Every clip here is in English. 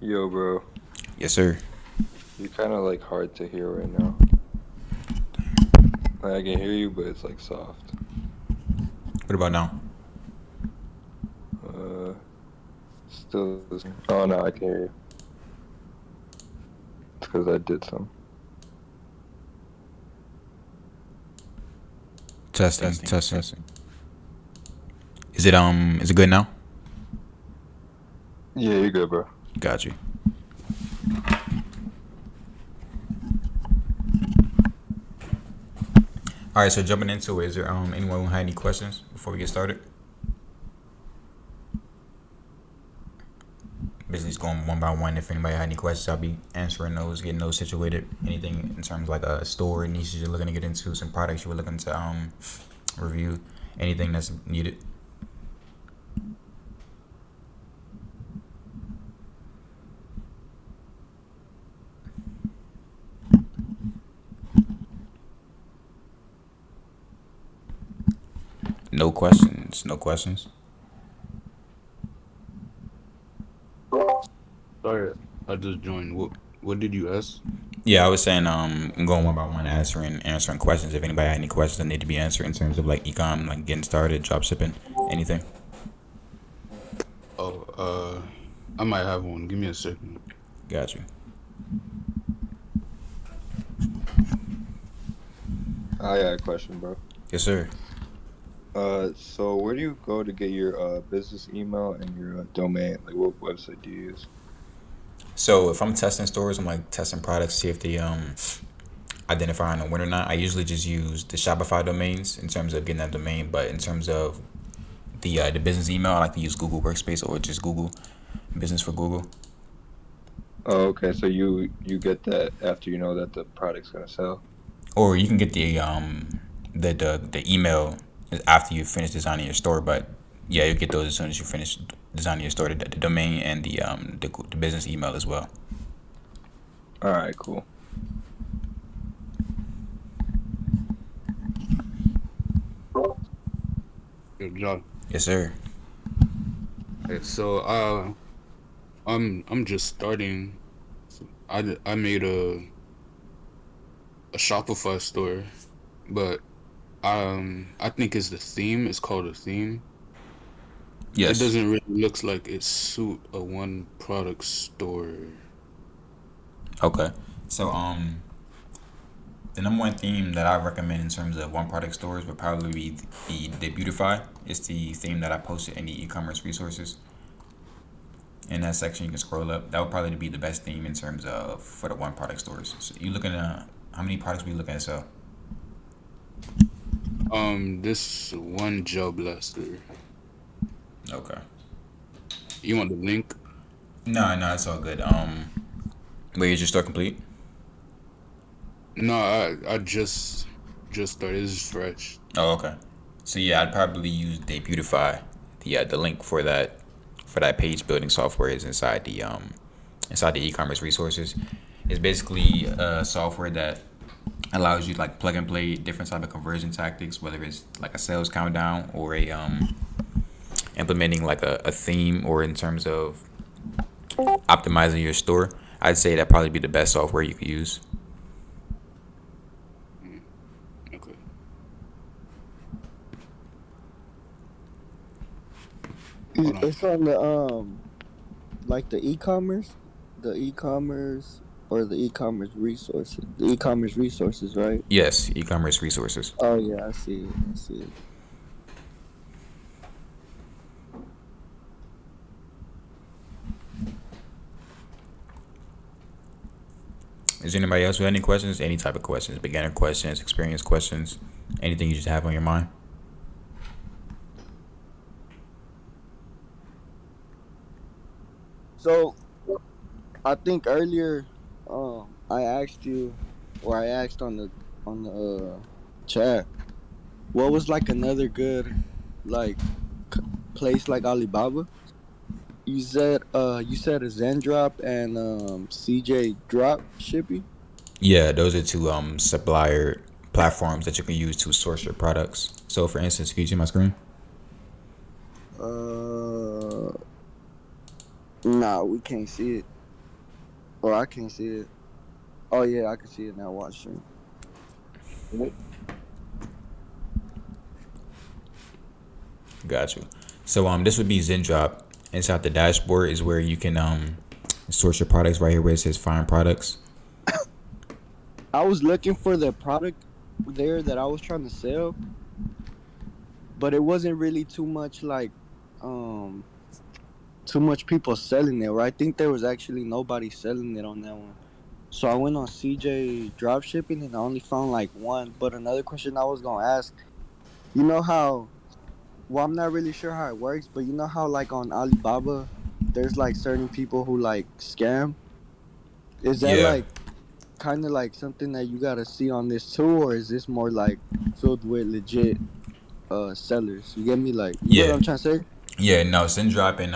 Yo, bro, Yes, sir. you're kind of like hard to hear right now. Like, I can hear you, but it's like soft. What about now? Uh, Still the same. Oh no, I can hear you. It's because I did some. Testing, testing. Is it good now? Yeah, you're good, bro. Got you. All right, so jumping into it, is there anyone who had any questions before we get started? Basically, just going one by one. If anybody had any questions, I'll be answering those, getting those situated. Anything in terms of like a store niches you're looking to get into, some products you were looking to review, anything that's needed. No questions. No questions. Sorry, I just joined. What did you ask? Yeah, I was saying I'm going one by one answering questions. If anybody had any questions that need to be answered in terms of like ecom, like getting started, drop shipping, anything. Oh, I might have one. Give me a second. Got you. I got a question, bro. Yes, sir. So where do you go to get your business email and your domain? Like, what website do you use? So if I'm testing stores, I'm like testing products, see if they identifying a win or not. I usually just use the Shopify domains in terms of getting that domain, but in terms of the business email, I like to use Google Workspace or just Google Business for Google. Oh, okay. So you get that after you know that the product's gonna sell. Or you can get the email after you finish designing your store, but yeah, you get those as soon as you finish designing your store, the domain and the business email as well. All right, cool. Good job. Yes, sir. Okay, so I'm just starting. I made a Shopify store, but I think it's the theme. It's called a theme. It Yes. doesn't really looks like it suit a one product store. Okay. So the number one theme that I recommend in terms of one product stores would probably be the Beautify. It's the theme that I posted in the e-commerce resources. In that section, you can scroll up. That would probably be the best theme in terms of for the one product stores. So you looking at how many products we looking at sell? This one gel blaster. Okay. You want the link? No, no, it's all good. Wait, is your store complete? No, I just started. It's fresh. Oh, okay. So yeah, I'd probably use the Beautify. The link for that page building software is inside the e-commerce resources. It's basically a software that allows you to like plug and play different type of conversion tactics, whether it's like a sales countdown or a implementing like a theme or in terms of optimizing your store. I'd say that probably be the best software you could use. Mm, okay. Hold on. It's on the like the e-commerce or the e-commerce resources, right? Yes, e-commerce resources. Oh yeah, I see it. I see it. Is anybody else with any questions? Any type of questions? Beginner questions, experience questions, anything you just have on your mind? So I think earlier, I asked you, or I asked on the chat, what was like another good like c- place like Alibaba? You said a Zendrop and CJ drop shipping. Yeah, those are two supplier platforms that you can use to source your products. So for instance, can you see my screen? Uh, nah, we can't see it. Or I can't see it. Oh yeah, I can see it now. Watch stream. Got you. So this would be ZenDrop. Inside the dashboard is where you can source your products. Right here where it says find products. I was looking for the product there that I was trying to sell, but it wasn't really too much like um too much people selling it. Or I think there was actually nobody selling it on that one. So I went on CJ dropshipping and I only found like one. But another question I was gonna ask, you know how? Well, I'm not really sure how it works, but you know how like on Alibaba, there's like certain people who like scam. Is that Yeah. like kind of like something that you gotta see on this too, or is this more like filled with legit sellers? You get me? Like, you get what Yeah. I'm trying to say? Yeah. No, ZenDrop and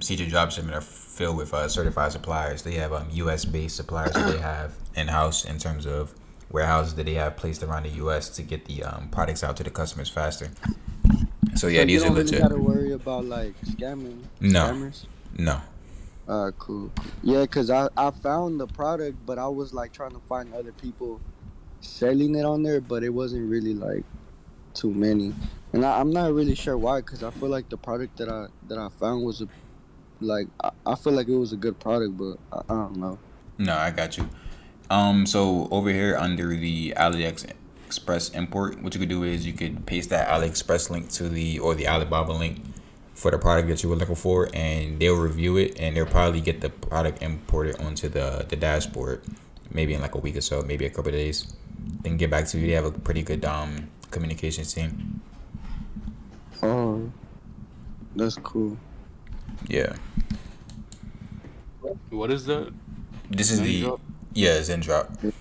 CJ Dropshipment are filled with certified suppliers. They have U.S. based suppliers that they have in house in terms of warehouses that they have placed around the U.S. to get the products out to the customers faster. So So yeah, you these are don't really legit. gotta worry about like No. scammers. No. Cool, cool. Yeah, cause I found the product, but I was like trying to find other people selling it on there, but it wasn't really like too many, and I'm not really sure why, cause I feel like the product that I found was a like I feel like it was a good product, but I don't know. No, I got you. So over here under the AliExpress import, what you could do is you could paste that AliExpress link to the or the Alibaba link for the product that you were looking for, and they'll review it and they'll probably get the product imported onto the dashboard, maybe in like a week or so, maybe a couple of days. Then get back to you. They have a pretty good communications team. Oh, that's cool. Yeah, What is that? this is Zen the drop? yeah ZenDrop.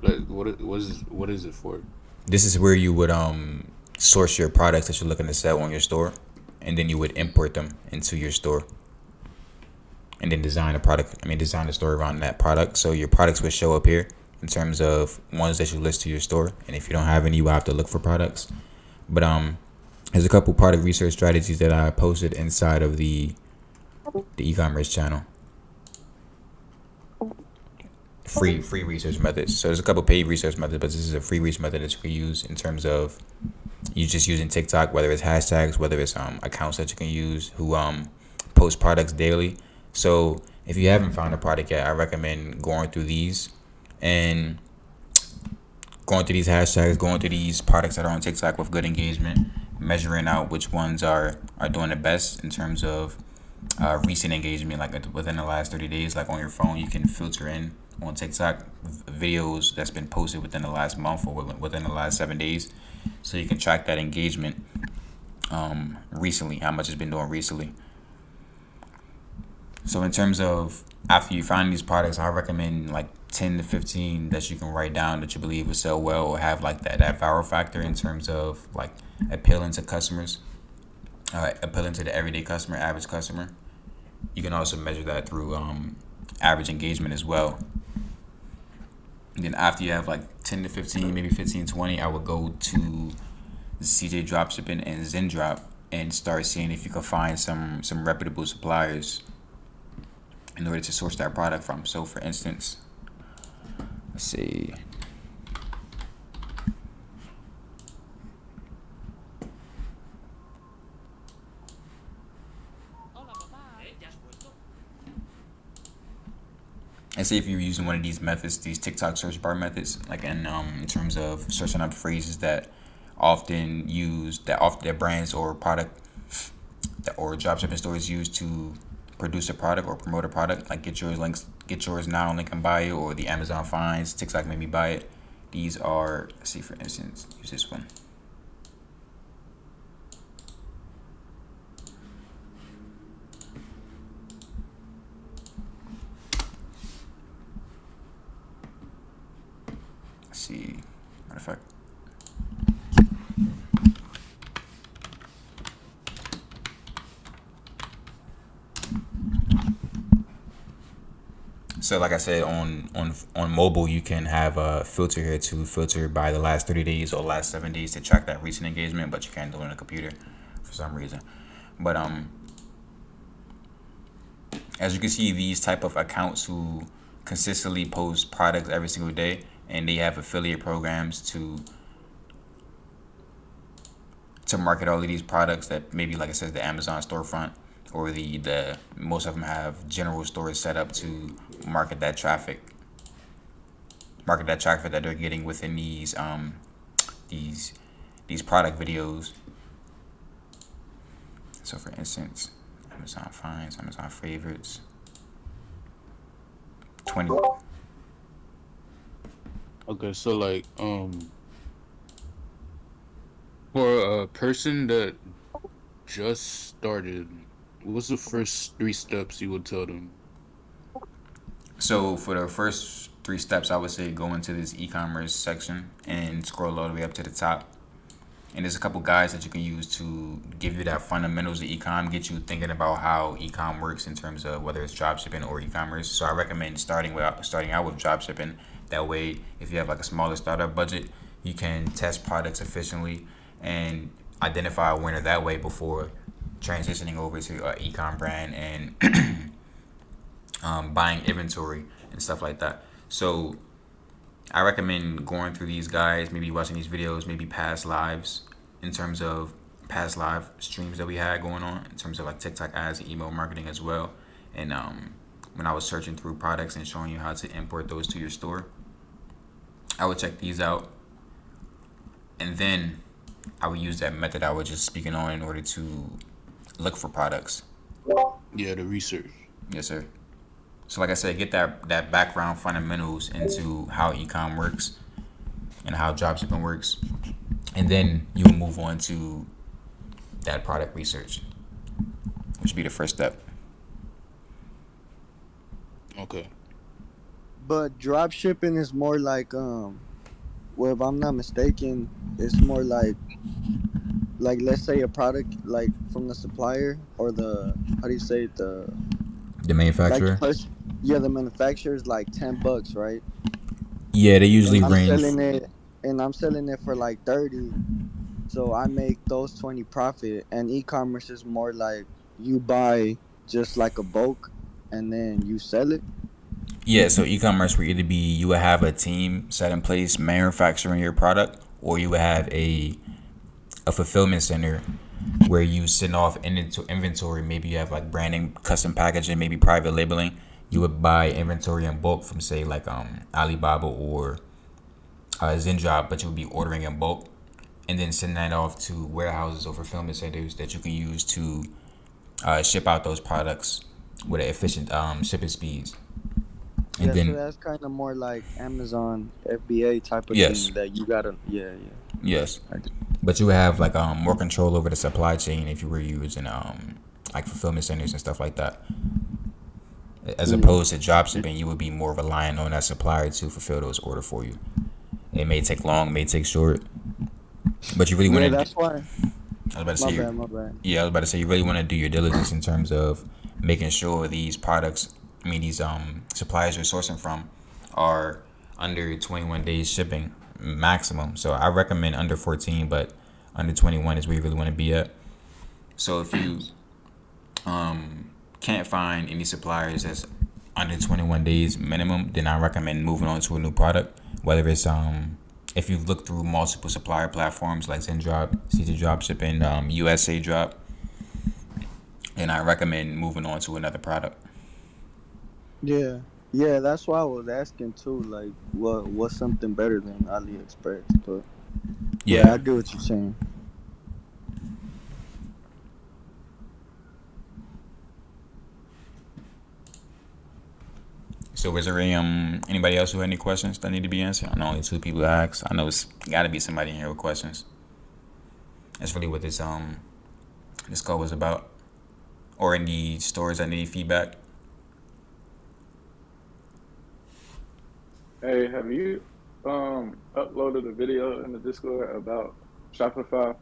Like what is it for? This is where you would source your products that you're looking to sell on your store, and then you would import them into your store, and then design a product. I mean, design the store around that product. So your products would show up here in terms of ones that you list to your store, and if you don't have any, you will have to look for products. But there's a couple product research strategies that I posted inside of the e-commerce channel. Free research methods. So there's a couple paid research methods, but this is a free research method that you can use in terms of you just using TikTok, whether it's hashtags, whether it's accounts that you can use who post products daily. So if you haven't found a product yet, I recommend going through these and going through these hashtags, going through these products that are on TikTok with good engagement, measuring out which ones are doing the best in terms of recent engagement, like within the last 30 days. Like on your phone, you can filter in on TikTok videos that's been posted within the last month or within the last 7 days, so you can track that engagement recently, how much it's been doing recently. So in terms of after you find these products, I recommend like 10 to 15 that you can write down that you believe will sell well or have like that viral factor in terms of like appealing to customers, appealing to the everyday customer, average customer. You can also measure that through average engagement as well. And then after you have like 10 to 15, maybe 15, 20, I would go to CJ Dropshipping and ZenDrop and start seeing if you can find some reputable suppliers in order to source that product from. So for instance, let's see. And say if you're using one of these methods, these TikTok search bar methods, like in terms of searching up phrases that often use that brands or product that or dropshipping stores use to produce a product or promote a product, like get yours now link in bio, or the Amazon finds TikTok made me buy it. These are, let's see, for instance, use this one. Let's see, matter of fact. So like I said, on mobile, you can have a filter here to filter by the last 30 days or last 7 days to track that recent engagement, but you can't do it on a computer for some reason. But As you can see, these type of accounts who consistently post products every single day, and they have affiliate programs to market all of these products that maybe, like it says, the Amazon storefront, or the most of them have general stores set up to market that traffic, that they're getting within these these product videos. So for instance, Amazon finds, Amazon favorites, 20. Okay, so like for a person that just started, what's the first 3 steps you would tell them? So for the first 3 steps, I would say go into this e-commerce section and scroll all the way up to the top. And there's a couple guides that you can use to give you that fundamentals of ecom, get you thinking about how ecom works in terms of whether it's dropshipping or e-commerce. So I recommend starting out with dropshipping. That way, if you have like a smaller startup budget, you can test products efficiently and identify a winner that way before transitioning over to an ecom brand and buying inventory and stuff like that. So I recommend going through these guides, maybe watching these videos, maybe past lives, in terms of past live streams that we had going on, in terms of like TikTok ads and email marketing as well. And when I was searching through products and showing you how to import those to your store, I would check these out. And then I would use that method I was just speaking on in order to look for products. Yeah, the research. Yes, sir. So like I said, get that background fundamentals into how ecom works and how dropshipping works, and then you will move on to that product research, which would be the first step. Okay. But drop shipping is more like well, if I'm not mistaken, it's more like let's say a product like from the supplier or the how do you say it, The like the manufacturer. person, yeah, the manufacturer is like $10, right? Yeah, they And usually I'm range. selling it and I'm selling it for like 30. So I make those 20 profit, and e-commerce is more like you buy just like a bulk and then you sell it. Yeah, so e-commerce would either be you would have a team set in place manufacturing your product, or you would have a fulfillment center where you send off into inventory. Maybe you have like branding, custom packaging, maybe private labeling. You would buy inventory in bulk from say like Alibaba or Zenjob, but you would be ordering in bulk and then send that off to warehouses or fulfillment centers that you can use to ship out those products with an efficient shipping speeds. And Yeah, so then that's kind of more like Amazon FBA type of yes, thing that you gotta, yeah, yeah. yes, I get- but you would have like more control over the supply chain if you were using like fulfillment centers and stuff like that. As Mm. opposed to drop shipping, you would be more reliant on that supplier to fulfill those orders for you. It may take long, may take short, but you really Yeah, want to. that's why. I was about to My say, bad, my bad. yeah, I was about to say you really want to do your diligence in terms of making sure these products, I mean these suppliers you're sourcing from, are under 21 days shipping maximum. So I recommend under 14, but under 21 is where you really want to be at. So if you can't find any suppliers that's under 21 days minimum, then I recommend moving on to a new product. Whether it's if you look through multiple supplier platforms like Zendrop, CJ Drop Shipping, USA Drop, and I recommend moving on to another product. Yeah, yeah, that's why I was asking too. Like, what's something better than AliExpress? But yeah, I Yeah. get what you're saying. So is there anybody else who had any questions that need to be answered? I know only 2 people asked. I know it's got to be somebody in here with questions. That's really what this call was about. Or any stores that need feedback. Hey, have you uploaded a video in the Discord about Shopify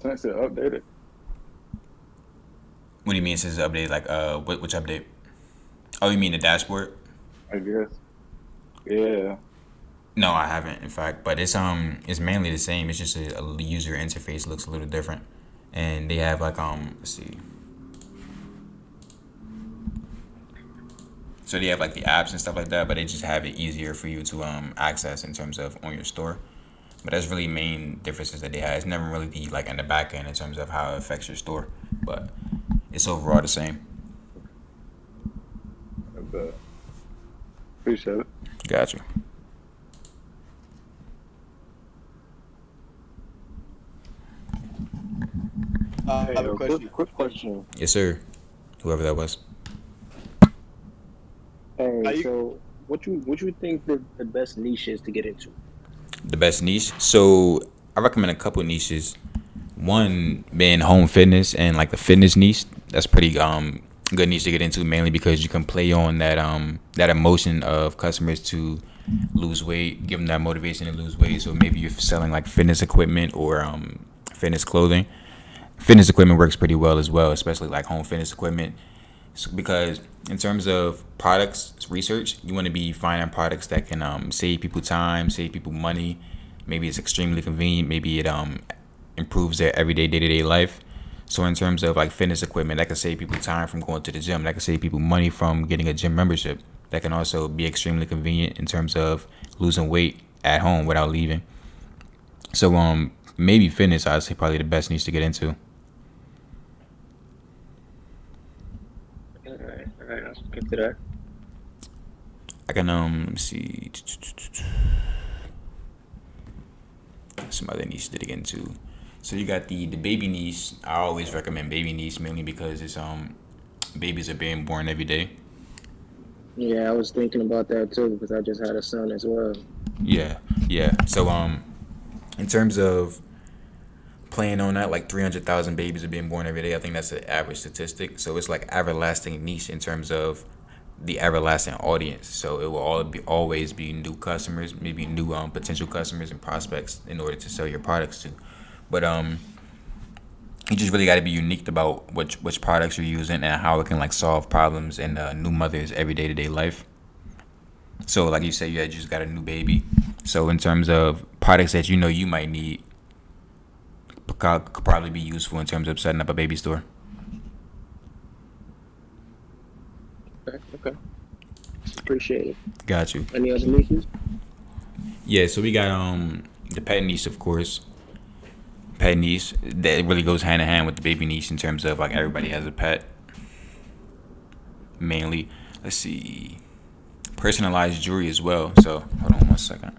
since it updated? What do you mean since the update? Like which update? Oh, you mean the dashboard? I guess. Yeah. No, I haven't, in fact. But it's mainly the same. It's just a user interface looks a little different, and they have like let's see, So they have like the apps and stuff like that, but they just have it easier for you to access in terms of on your store. But that's really main differences that they have. It's never really the like in the back end in terms of how it affects your store, but it's overall the same. But appreciate it. Gotcha. I Hey, have a question. quick question. Yes, sir. Whoever that was. Hey, How you? so what you think the best niche is to get into? The best niche. So I recommend a couple niches. One being home fitness and like the fitness niche. That's pretty good niche to get into, mainly because you can play on that emotion of customers to lose weight, give them that motivation to lose weight. So maybe you're selling like fitness equipment or fitness clothing. Fitness equipment works pretty well as well, especially like home fitness equipment. So, because in terms of products research, you want to be finding products that can save people time, save people money. Maybe it's extremely convenient. Maybe it improves their everyday day to day life. So in terms of like fitness equipment, that can save people time from going to the gym. That can save people money from getting a gym membership. That can also be extremely convenient in terms of losing weight at home without leaving. So maybe fitness, I'd say probably the best niche to get into. All right, I'll get to that. I can see some other niche to get into. So you got the baby niche. I always recommend baby niche mainly because it's babies are being born every day. Yeah, I was thinking about that too because I just had a son as well. Yeah, yeah. So in terms of playing on that, like 300,000 babies are being born every day. I think that's an average statistic. So it's like everlasting niche in terms of the everlasting audience. So it will always be new customers, maybe new potential customers and prospects in order to sell your products to. But you just really got to be unique about which products you're using and how it can like solve problems in new mothers' everyday to day life. So like you said, you had just got a new baby. So in terms of products that you know you might need, could probably be useful in terms of setting up a baby store. Okay, okay. Appreciate it. Got you. Any other niches? Yeah, so we got the pet niche, of course. Pet niche that really goes hand in hand with the baby niche in terms of like everybody has a pet. Mainly, let's see, personalized jewelry as well. So hold on 1 second.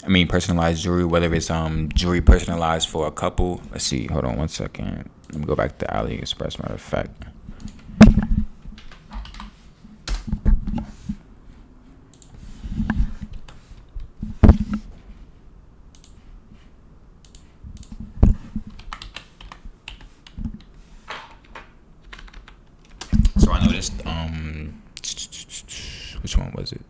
I mean, personalized jewelry, whether it's jewelry personalized for a couple. Let's see, hold on 1 second. Let me go back to AliExpress. Matter of fact. So I noticed which one was it?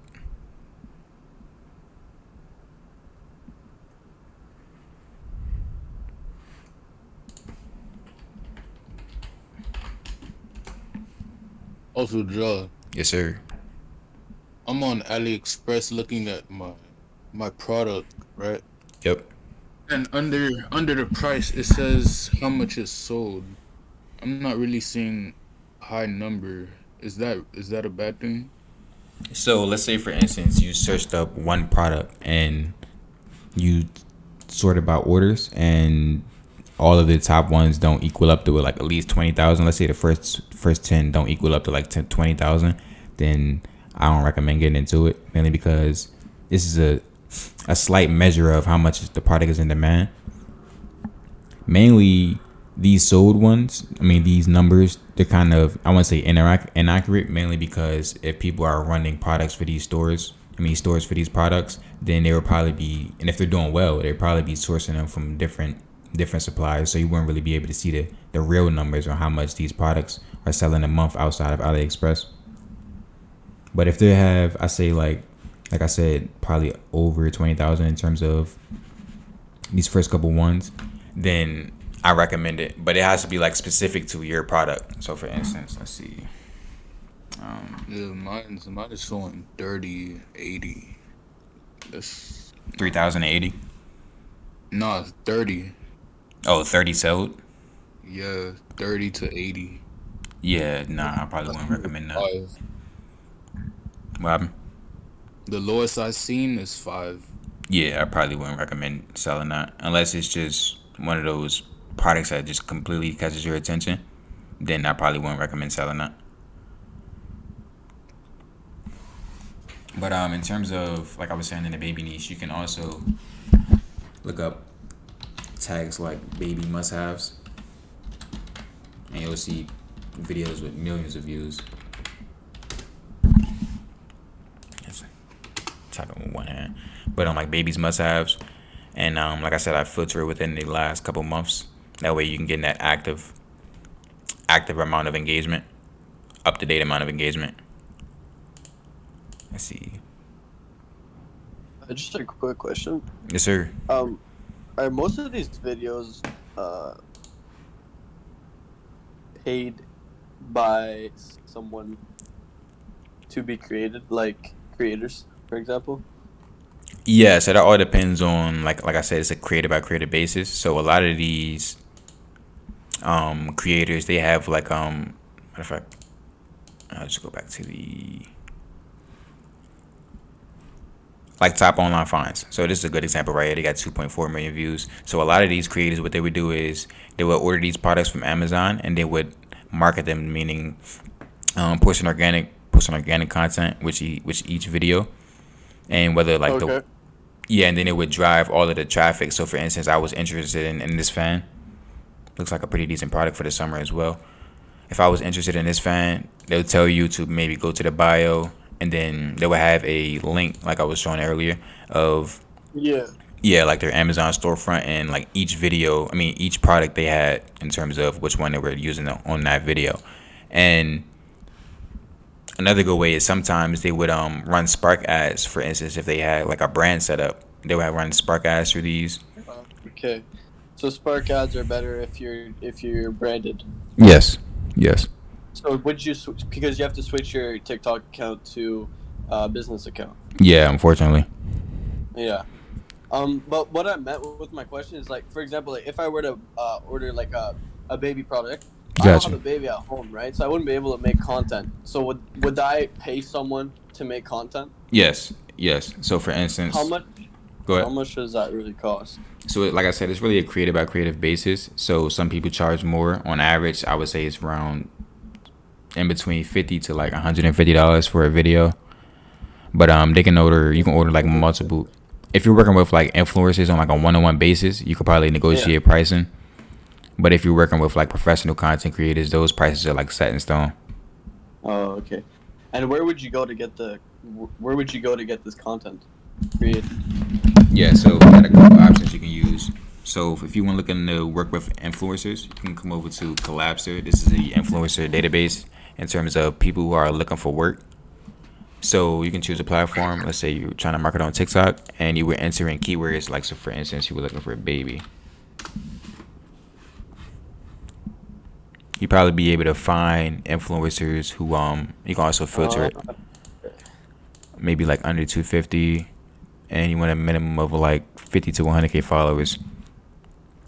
Also, Joe, Yes, sir. I'm on AliExpress looking at my product, right? Yep. And under the price, it says how much is sold. I'm not really seeing a high number. Is that a bad thing? So let's say, for instance, you searched up one product and you sorted by orders, and all of the top ones don't equal up to like at least 20,000. Let's say the first 10 don't equal up to like 20,000. Then I don't recommend getting into it, mainly because this is a slight measure of how much the product is in demand. Mainly these sold ones, I mean these numbers, they're kind of, I want to say inaccurate, mainly because if people are running products for these stores, stores for these products, then they will probably be, and if they're doing well, they'll probably be sourcing them from different suppliers. So you wouldn't really be able to see the real numbers on how much these products are selling a month outside of AliExpress. But if they have, I say like I said, probably over 20,000 in terms of these first couple ones, then I recommend it. But it has to be like specific to your product. So for instance, let's see. Yeah, mine is showing 30, 80. That's 3,080. nah 30. Oh, 30 sold. Yeah, 30 to 80. Yeah, nah, I probably wouldn't recommend that. 5. What happened? The lowest I've seen is 5. Yeah, I probably wouldn't recommend selling that unless it's just one of those products that just completely catches your attention. Then I probably wouldn't recommend selling that. But in terms of like I was saying in the baby niche, you can also look up tags like baby must-haves, and you'll see videos with millions of views. Yes, talking with one hand, but like babies must-haves, and like I said, I filter it within the last couple months. That way you can get that active amount of engagement, up to date amount of engagement. Let's see. Just a quick question. Yes, sir. Are most of these videos paid by someone to be created, like creators, for example? Yeah, so that all depends on like I said, it's a creator by creator basis. So a lot of these creators, they have like matter of fact, I'll just go back to the like top online finds. So this is a good example right here. They got 2.4 million views. So a lot of these creators, what they would do is they would order these products from Amazon and they would market them, meaning posting organic content which each video, and whether like Okay. and then it would drive all of the traffic. So for instance, I was interested in this fan. Looks like a pretty decent product for the summer as well. If I was interested in this fan, they would tell you to maybe go to the bio, and then they would have a link, like I was showing earlier, of Yeah. like their Amazon storefront and like each product they had in terms of which one they were using on that video. And another good way is sometimes they would run Spark ads. For instance, if they had like a brand set up, they would run Spark ads through these. Okay. So Spark ads are better if you're branded. Yes. Yes. So would you switch, because you have to switch your TikTok account to business account? Yeah, unfortunately. Yeah. But what I meant with my question is, like, for example, like if I were to order like a baby product, I don't Gotcha. have a baby at home, right? So I wouldn't be able to make content. So would I pay someone to make content? Yes. Yes. So for instance, How much? go How ahead. much does that really cost? So like I said, it's really a creative by creative basis. So some people charge more. On average, I would say it's around in between $50 to like $150 for a video. But you can order like multiple. If you're working with like influencers on like a one-on-one basis, you could probably Yeah. negotiate pricing. But if you're working with like professional content creators, those prices are like set in stone. Oh, okay. And where would you go to get this content created? Yeah, so we got a couple options you can use. So if you want to look into work with influencers, you can come over to Collabster. This is the influencer database in terms of people who are looking for work. So you can choose a platform. Let's say you're trying to market on TikTok and you were entering keywords like, so for instance, you were looking for a baby. You probably be able to find influencers who you can also filter it maybe like under 250, and you want a minimum of like 50 to 100K followers.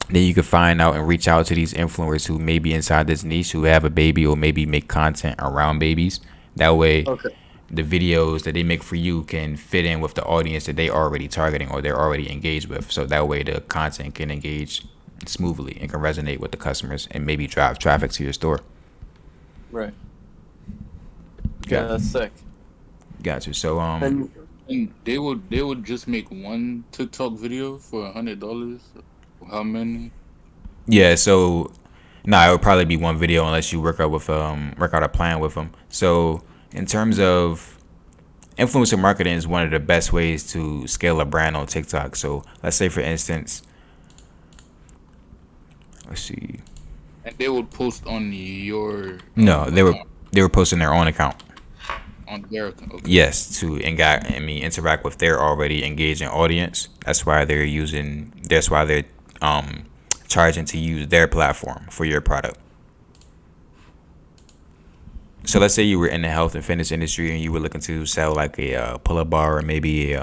Then you can find out and reach out to these influencers who may be inside this niche, who have a baby or maybe make content around babies. That way, Okay. the videos that they make for you can fit in with the audience that they already targeting or they're already engaged with. So that way, the content can engage smoothly and can resonate with the customers and maybe drive traffic to your store. Right. Yeah, that's sick. Gotcha. So And And they would just make one TikTok video for $100. How many? yeah, so it would probably be one video unless you work out a plan with them. So in terms of influencer marketing is one of the best ways to scale a brand on TikTok. So let's say for instance, let's see. And they would post on your No, account, they were posting their own account. on their account. Okay. Yes, to interact with their already engaging audience. That's why they're charging to use their platform for your product. So let's say you were in the health and fitness industry and you were looking to sell like a pull-up bar or maybe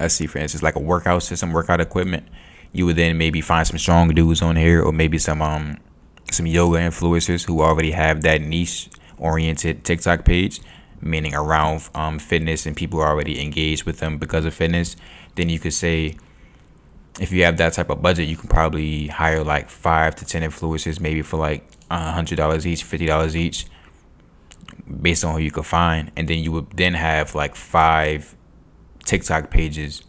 let's see, for instance, like a workout system, workout equipment. You would then maybe find some strong dudes on here or maybe some some yoga influencers who already have that niche oriented TikTok page, meaning around fitness, and people are already engaged with them because of fitness, then you could say, if you have that type of budget, you can probably hire like 5 to 10 influencers, maybe for like $100 each, $50 each, based on who you could find, and then you would then have like 5 TikTok pages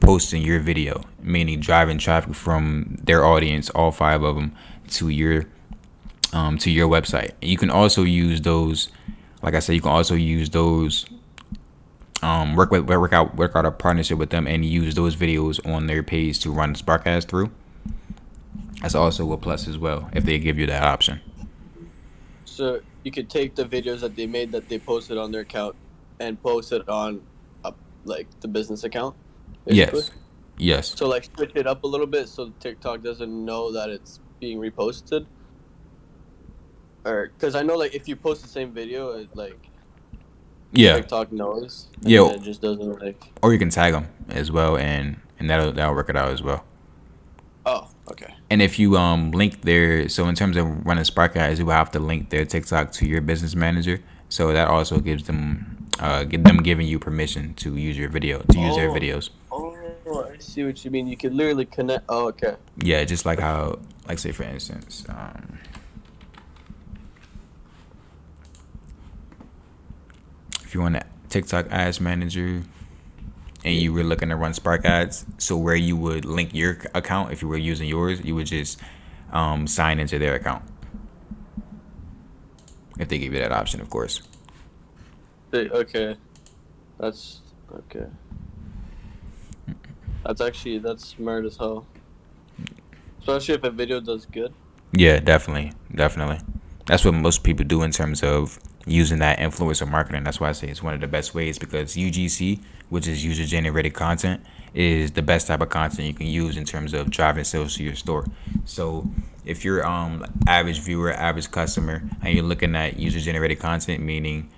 posting your video, meaning driving traffic from their audience, all 5 of them, to your website. And you can also use those, like I said, you can also use those, work out a partnership with them and use those videos on their page to run the Spark ads through. That's also a plus as well if they give you that option. So you could take the videos that they made that they posted on their account and post it on like the business account, basically? Yes. So like switch it up a little bit so TikTok doesn't know that it's being reposted. Or because I know like if you post the same video, it like TikTok knows. And it just doesn't like. Or you can tag them as well, and that'll work it out as well. Oh, okay. And if you link their, so in terms of running Spark ads, you will have to link their TikTok to your business manager. So that also gives them giving you permission to use your video, to use their videos. Oh, I see what you mean. You can literally connect. Oh, okay. Yeah, just like how, like say for instance, if you want a TikTok ads manager and you were looking to run Spark ads, so where you would link your account, if you were using yours, you would just sign into their account. If they give you that option, of course. Okay. That's okay. That's smart as hell. Especially if a video does good. Yeah, definitely. That's what most people do in terms of using that influencer marketing. That's why I say it's one of the best ways, because UGC, which is user generated content, is the best type of content you can use in terms of driving sales to your store. So if you're average viewer, average customer, and you're looking at user generated content, meaning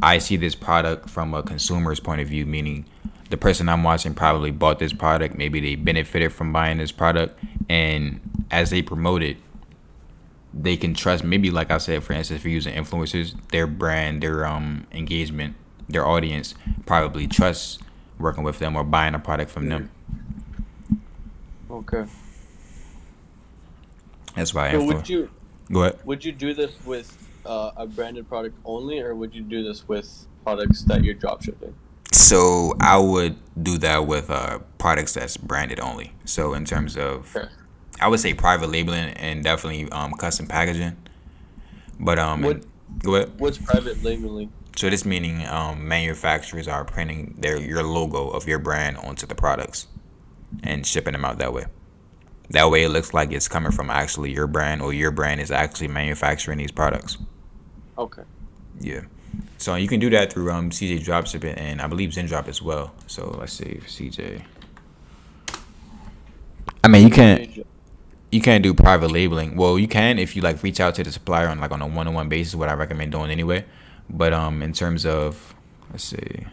I see this product from a consumer's point of view, meaning the person I'm watching probably bought this product, maybe they benefited from buying this product, and as they promote it, they can trust, maybe like I said, for instance, if you're using influencers, their brand, their engagement, their audience probably trusts working with them or buying a product from them. Okay. That's why. So go ahead. Would you do this with a branded product only, or would you do this with products that you're dropshipping? So I would do that with products that's branded only. So in terms of, I would say private labeling and definitely custom packaging. But go ahead. What's private labeling? So this meaning manufacturers are printing your logo of your brand onto the products and shipping them out that way. That way it looks like it's coming from actually your brand, or your brand is actually manufacturing these products. Okay. Yeah. So you can do that through CJ Dropshipping and I believe ZenDrop as well. So let's see, CJ. I mean, you can't do private labeling. Well, you can if you like reach out to the supplier on a one-on-one basis, what I recommend doing anyway. But in terms of, let's see.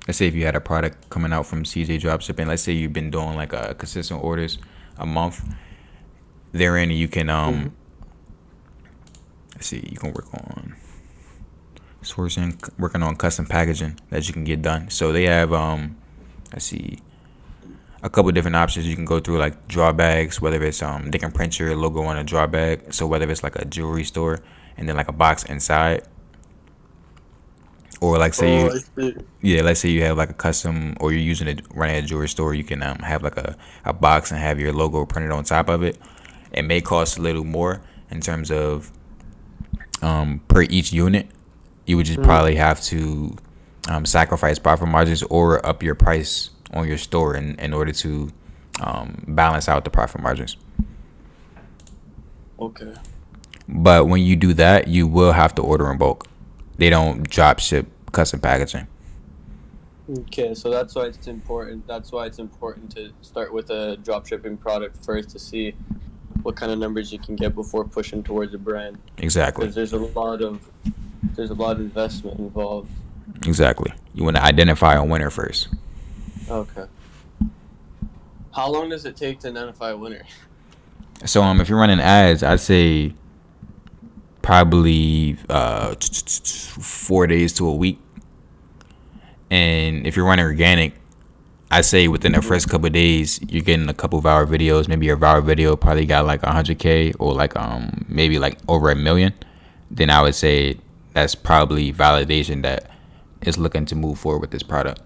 Let's say if you had a product coming out from CJ Dropshipping, let's say you've been doing like a consistent orders a month, therein you can let's see, you can work on sourcing, working on custom packaging that you can get done. So they have let's see, a couple different options you can go through, like draw bags, whether it's they can print your logo on a draw bag. So whether it's like a jewelry store and then like a box inside. Or like say let's say you have like a custom, or you're using it running a jewelry store, you can have like a box and have your logo printed on top of it. It may cost a little more in terms of per each unit. You would just probably have to sacrifice profit margins or up your price on your store in order to balance out the profit margins. Okay. But when you do that, you will have to order in bulk. They don't drop ship custom packaging. Okay, so that's why it's important. That's why it's important to start with a drop shipping product first to see what kind of numbers you can get before pushing towards a brand. Exactly. Because there's a lot of investment involved. Exactly. You want to identify a winner first. Okay. How long does it take to identify a winner? So if you're running ads, I'd say probably 4 days to a week. And if you're running organic, I say within the first couple of days, you're getting a couple viral videos. Maybe your viral video probably got like 100K or like maybe like over 1 million. Then I would say that's probably validation that it's looking to move forward with this product.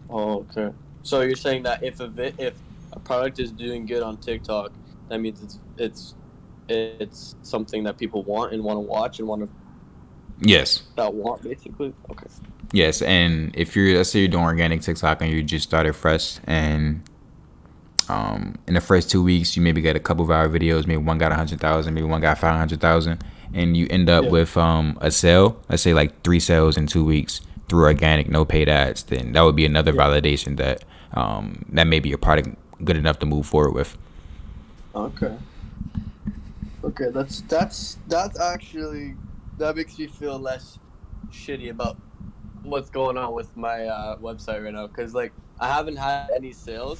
Oh, okay. So you're saying that if a product is doing good on TikTok, that means it's something that people want and want to watch and want to. Yes. That want basically. Okay. Yes, and if let's say you're doing organic TikTok and you just started fresh, and in the first 2 weeks you maybe get a couple viral videos, maybe one got 100,000, maybe one got 500,000, and you end up with a sale. Let's say like 3 sales in 2 weeks through organic, no paid ads. Then that would be another validation that that may be your product good enough to move forward with. Okay. Okay, that's actually, that makes me feel less shitty about what's going on with my website right now, because like I haven't had any sales,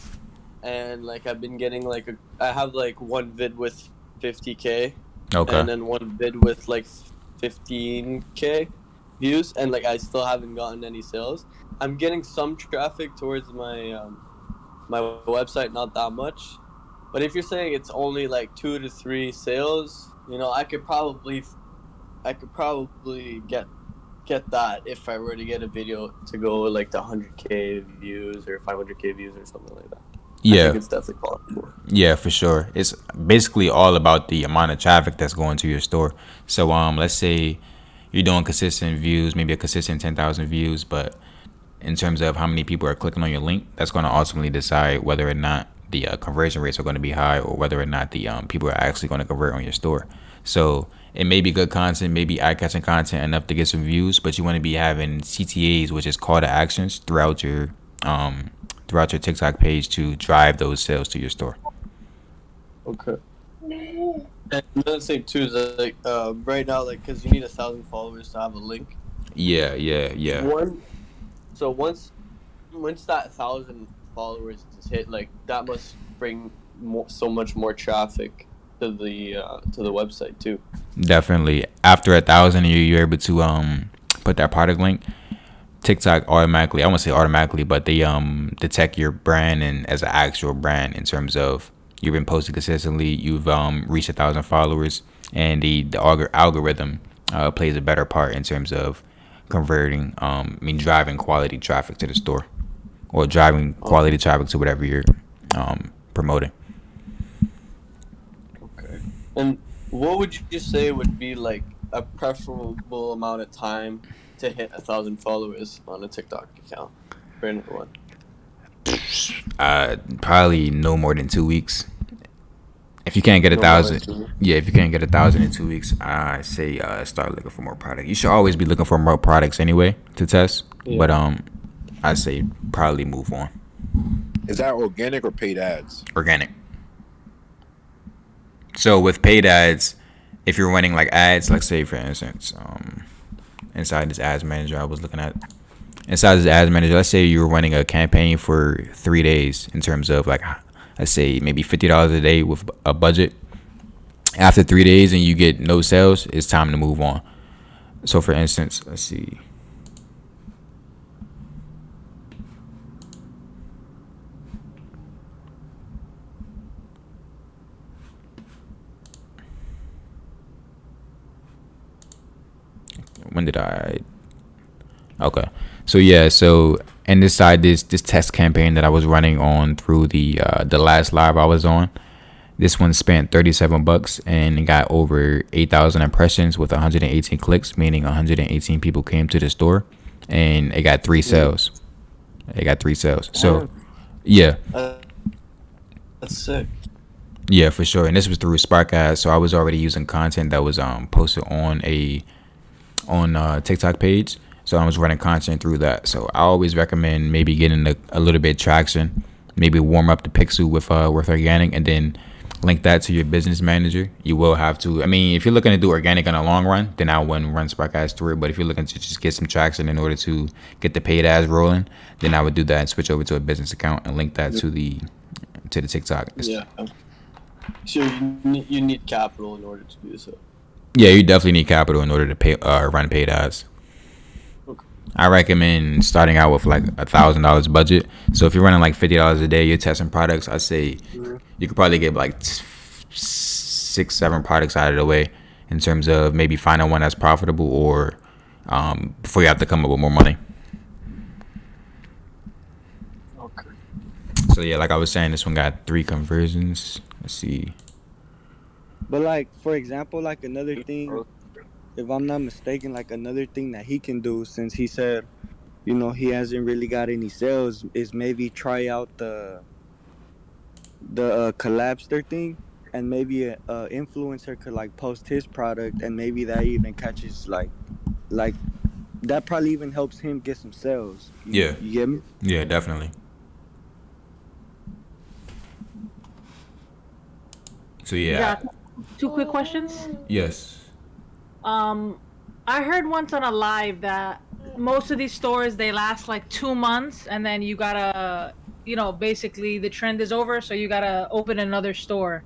and like I've been getting like I have like one vid with 50K, Okay. and then one vid with like 15K views, and like I still haven't gotten any sales. I'm getting some traffic towards my my website, not that much, but if you're saying it's only like 2 to 3 sales, you know, I could probably get that if I were to get a video to go like to 100K views or 500K views or something like that. Yeah. I think it's definitely possible. Yeah, for sure. It's basically all about the amount of traffic that's going to your store. So let's say you're doing consistent views, maybe a consistent 10,000 views, but in terms of how many people are clicking on your link, that's going to ultimately decide whether or not the conversion rates are going to be high, or whether or not the people are actually going to convert on your store. So it may be good content, maybe eye-catching content enough to get some views, but you want to be having CTAs, which is call to actions, throughout your TikTok page to drive those sales to your store. Okay. And another thing too is that, like right now, like, because you need 1,000 followers to have a link. Yeah. So once that 1,000 followers is hit, like that must bring so much more traffic to the website too. Definitely. After 1,000, you're able to put that product link. TikTok automatically, I won't say automatically, but they detect your brand and as an actual brand in terms of you've been posting consistently, you've reached 1,000 followers, and the algorithm plays a better part in terms of converting, driving quality traffic to the store, or driving quality traffic to whatever you're promoting. Okay. And what would you say would be like a preferable amount of time to hit 1,000 followers on a TikTok account for anyone? Probably no more than 2 weeks. If you can't get 1,000, if you can't get 1,000 in 2 weeks, I say start looking for more product. You should always be looking for more products anyway to test. Yeah. But I say probably move on. Is that organic or paid ads? Organic. So with paid ads, if you're running like ads, like say for instance, inside this ads manager I was looking at, inside this ads manager, let's say you were running a campaign for 3 days in terms of like, let's say maybe $50 a day with a budget. After 3 days and you get no sales, it's time to move on. So for instance, let's see. When did I? Okay. So yeah, so and inside this test campaign that I was running on through the last live I was on, this one spent $37 and it got over 8,000 impressions with 118 clicks, meaning 118 people came to the store, and it got 3 sales. It got 3 sales. So yeah, that's sick. Yeah, for sure. And this was through Spark Ads, so I was already using content that was posted on a TikTok page. So I was running content through that. So I always recommend maybe getting a little bit of traction, maybe warm up the pixel with organic, and then link that to your business manager. You will have to. I mean, if you're looking to do organic in the long run, then I wouldn't run Spark ads through it. But if you're looking to just get some traction in order to get the paid ads rolling, then I would do that and switch over to a business account and link that to the TikTok. Yeah. So you need capital in order to do so. Yeah, you definitely need capital in order to pay run paid ads. Okay. I recommend starting out with like $1,000 budget. So if you're running like $50 a day, you're testing products. I say you could probably get like 6-7 products out of the way in terms of maybe finding one that's profitable or before you have to come up with more money. Okay. So yeah, like I was saying, this one got 3 conversions. Let's see. But like, for example, like another thing, if I'm not mistaken, like another thing that he can do, since he said, you know, he hasn't really got any sales, is maybe try out the collabster thing, and maybe a influencer could like post his product, and maybe that even catches like that probably even helps him get some sales. Yeah. You get me? Yeah, definitely. So yeah. 2 quick questions. Yes. I heard once on a live that most of these stores, they last like 2 months, and then you gotta, you know, basically the trend is over, so you gotta open another store.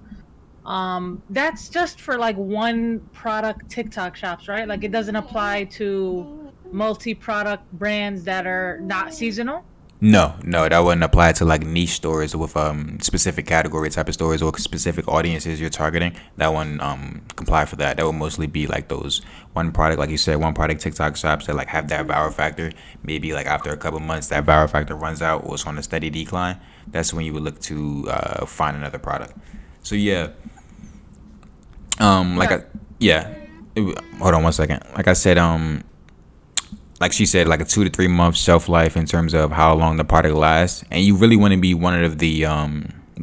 That's just for like one product TikTok shops, right? Like it doesn't apply to multi-product brands that are not seasonal. No, that wouldn't apply to like niche stores with specific category type of stores or specific audiences you're targeting. That wouldn't comply for that. That would mostly be like those one product, like you said, one product TikTok shops that like have that viral factor. Maybe like after a couple months that viral factor runs out or it's on a steady decline. That's when you would look to find another product. So yeah, hold on 1 second. Like I said, like she said, like a 2 to 3 month shelf life in terms of how long the product lasts, and you really want to be one of the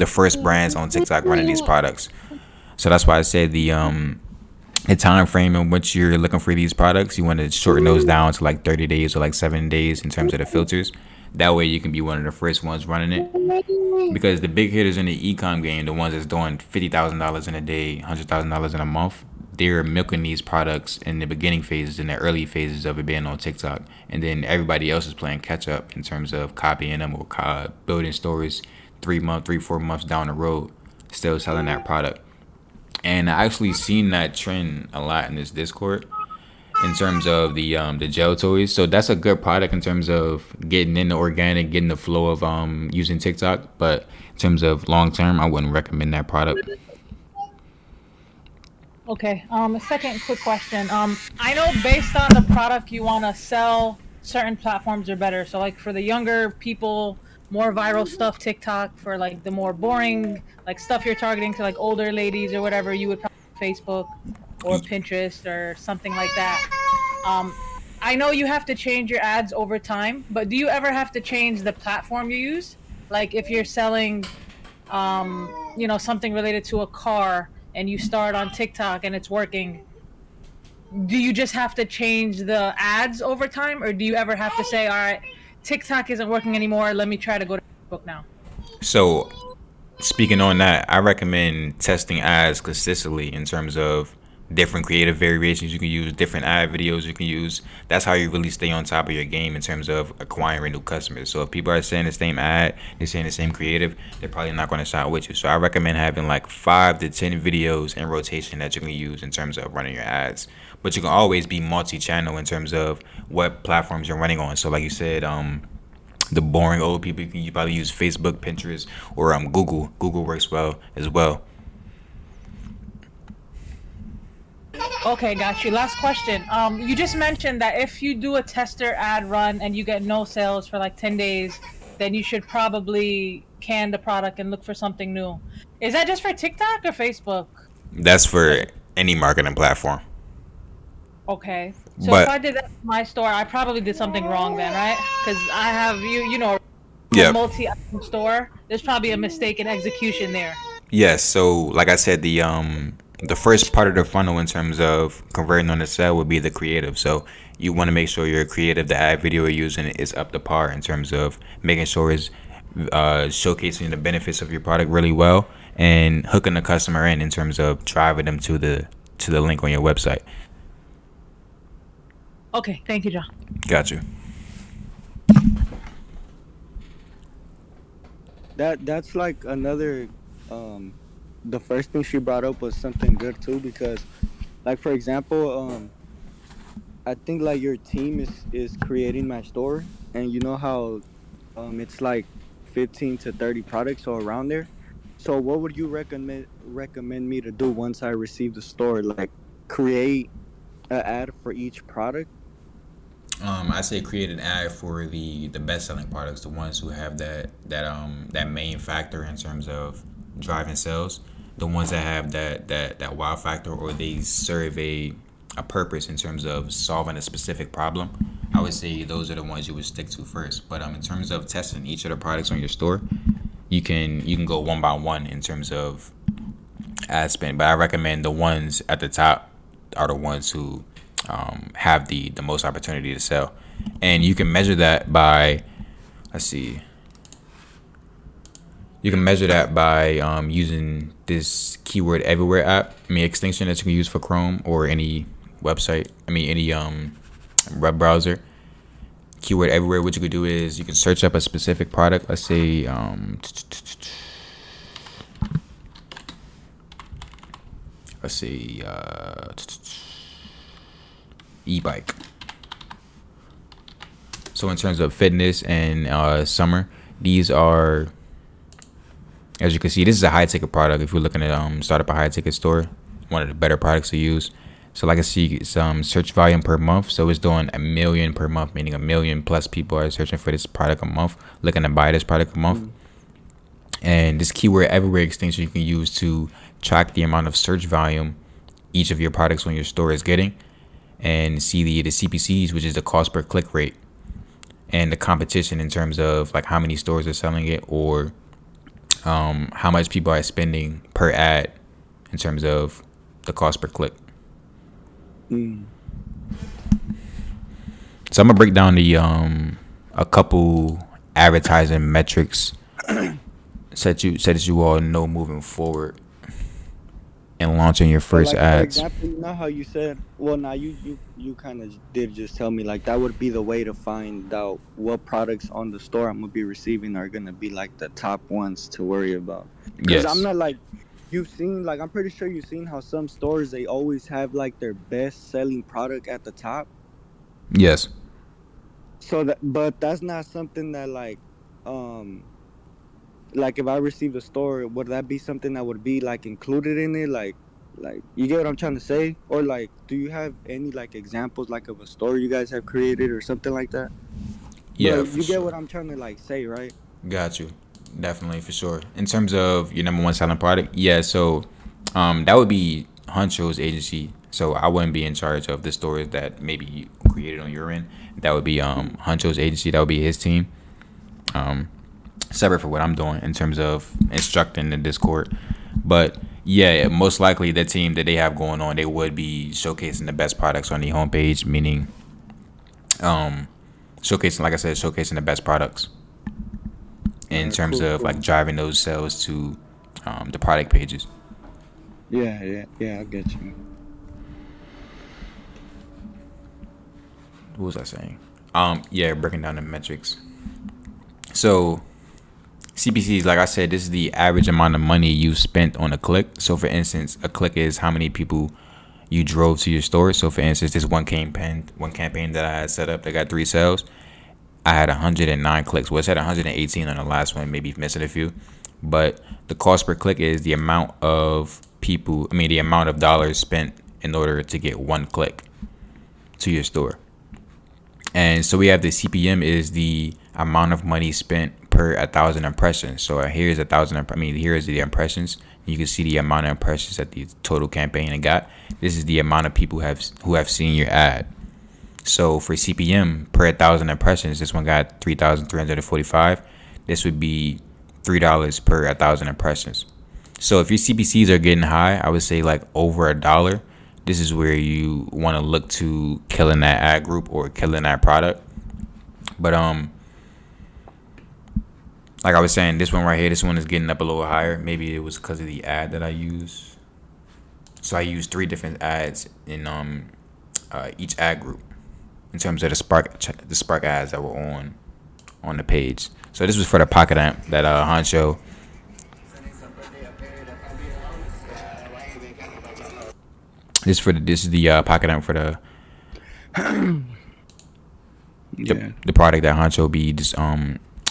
first brands on TikTok running these products. So that's why I said the time frame in which you're looking for these products, you want to shorten those down to like 30 days or like 7 days in terms of the filters. That way you can be one of the first ones running it, because the big hitters in the Ecom game, the ones that's doing $50,000 in a day, $100,000 in a month, they're milking these products in the beginning phases, in the early phases of it being on TikTok, and then everybody else is playing catch up in terms of copying them or building stores 3-4 months down the road, still selling that product. And I actually seen that trend a lot in this Discord in terms of the gel toys. So that's a good product in terms of getting in the organic, getting the flow of using TikTok. But in terms of long term, I wouldn't recommend that product. Okay. A second quick question. I know based on the product you want to sell, certain platforms are better. So like for the younger people, more viral stuff, TikTok. For like the more boring, like stuff you're targeting to like older ladies or whatever, you would probably Facebook or Pinterest or something like that. I know you have to change your ads over time, but do you ever have to change the platform you use? Like if you're selling, something related to a car, and you start on TikTok and it's working, do you just have to change the ads over time, or do you ever have to say, all right, TikTok isn't working anymore, let me try to go to Facebook now? So speaking on that, I recommend testing ads consistently in terms of different creative variations you can use, different ad videos you can use. That's how you really stay on top of your game in terms of acquiring new customers. So if people are saying the same ad, they're saying the same creative, they're probably not going to shop with you. So I recommend having like 5 to 10 videos in rotation that you can use in terms of running your ads. But you can always be multi-channel in terms of what platforms you're running on. So like you said, the boring old people, you probably use Facebook, Pinterest, or Google. Google works well as well. Okay, got you. Last question. You just mentioned that if you do a tester ad run and you get no sales for like 10 days, then you should probably can the product and look for something new. Is that just for TikTok or Facebook? That's for any marketing platform. Okay. So if I did that in my store, I probably did something wrong then, right? Because I have, a multi-item store. There's probably a mistake in execution there. Yes. So like I said, the first part of the funnel in terms of converting on the sale would be the creative. So you want to make sure your creative, the ad video you're using, is up to par in terms of making sure it's showcasing the benefits of your product really well and hooking the customer in terms of driving them to the link on your website. Okay, thank you, John. Got you. That's like another the first thing she brought up was something good too, because like for example, I think like your team is creating my store, and you know how it's like 15 to 30 products or around there. So what would you recommend me to do once I receive the store? Like create an ad for each product? I say create an ad for the best selling products, the ones who have that main factor in terms of driving sales, the ones that have that wow factor, or they serve a purpose in terms of solving a specific problem. I would say those are the ones you would stick to first. But in terms of testing each of the products on your store, you can go one by one in terms of ad spend. But I recommend the ones at the top are the ones who have the most opportunity to sell, and you can measure that by, let's see, you can measure that by using this keyword everywhere app. Extension that you can use for Chrome or any website. Any web browser. Keyword everywhere. What you could do is you can search up a specific product. Let's say e-bike. So in terms of fitness and summer, these are, as you can see, this is a high ticket product. If you're looking at start up a high ticket store, one of the better products to use. So like I see some search volume per month. So it's doing 1 million per month, meaning 1 million plus people are searching for this product a month, looking to buy this product a month. And this keyword everywhere extension you can use to track the amount of search volume each of your products on your store is getting, and see the CPCs, which is the cost per click rate, and the competition in terms of like how many stores are selling it, or how much people are spending per ad in terms of the cost per click. So I'm gonna break down the a couple advertising metrics so that you all know moving forward and launching your first like, ads. For example, you know how you said, well, now you kind of did just tell me like that would be the way to find out what products on the store I'm gonna be receiving are gonna be like the top ones to worry about. Because Yes. I'm not like, you've seen, like, I'm pretty sure you've seen how some stores, they always have like their best selling product at the top. Yes. So that, but that's not something that like if I received a store, would that be something that would be like included in it? Like you get what I'm trying to say? Or like, do you have any like examples like of a store you guys have created or something like that? Yeah, But for you get sure. what I'm trying to like say, right? Got you. Definitely, for sure. In terms of your number one selling product, yeah. So, that would be Huncho's agency. So I wouldn't be in charge of the stores that maybe you created on your end. That would be Huncho's agency. That would be his team. Separate for what I'm doing in terms of instructing the Discord. But yeah, most likely the team that they have going on, they would be showcasing the best products on the homepage, meaning showcasing, like I said, showcasing the best products in terms of like driving those sales to the product pages. Yeah, I get you. What was I saying? Yeah, breaking down the metrics. So CPCs, like I said, this is the average amount of money you spent on a click. So for instance, a click is how many people you drove to your store. So for instance, this one campaign that I had set up that got 3 sales, I had 109 clicks. Well, it said 118 on the last one, maybe missing a few. But the cost per click is the amount of the amount of dollars spent in order to get 1 click to your store. And so we have the CPM is the amount of money spent per 1,000 impressions. So here's here's the impressions. You can see the amount of impressions that the total campaign it got. This is the amount of people who have seen your ad. So for CPM per 1,000 impressions, this one got 3,345. This would be $3 per 1,000 impressions. So if your CPCs are getting high, I would say like over $1. This is where you want to look to killing that ad group or killing that product. But like I was saying, this one right here, this one is getting up a little higher. Maybe it was because of the ad that I used. So I used 3 different ads in each ad group in terms of the spark ads that were on the page. So this was for the pocket amp that Honcho. This is the pocket amp for the the product that Honcho be just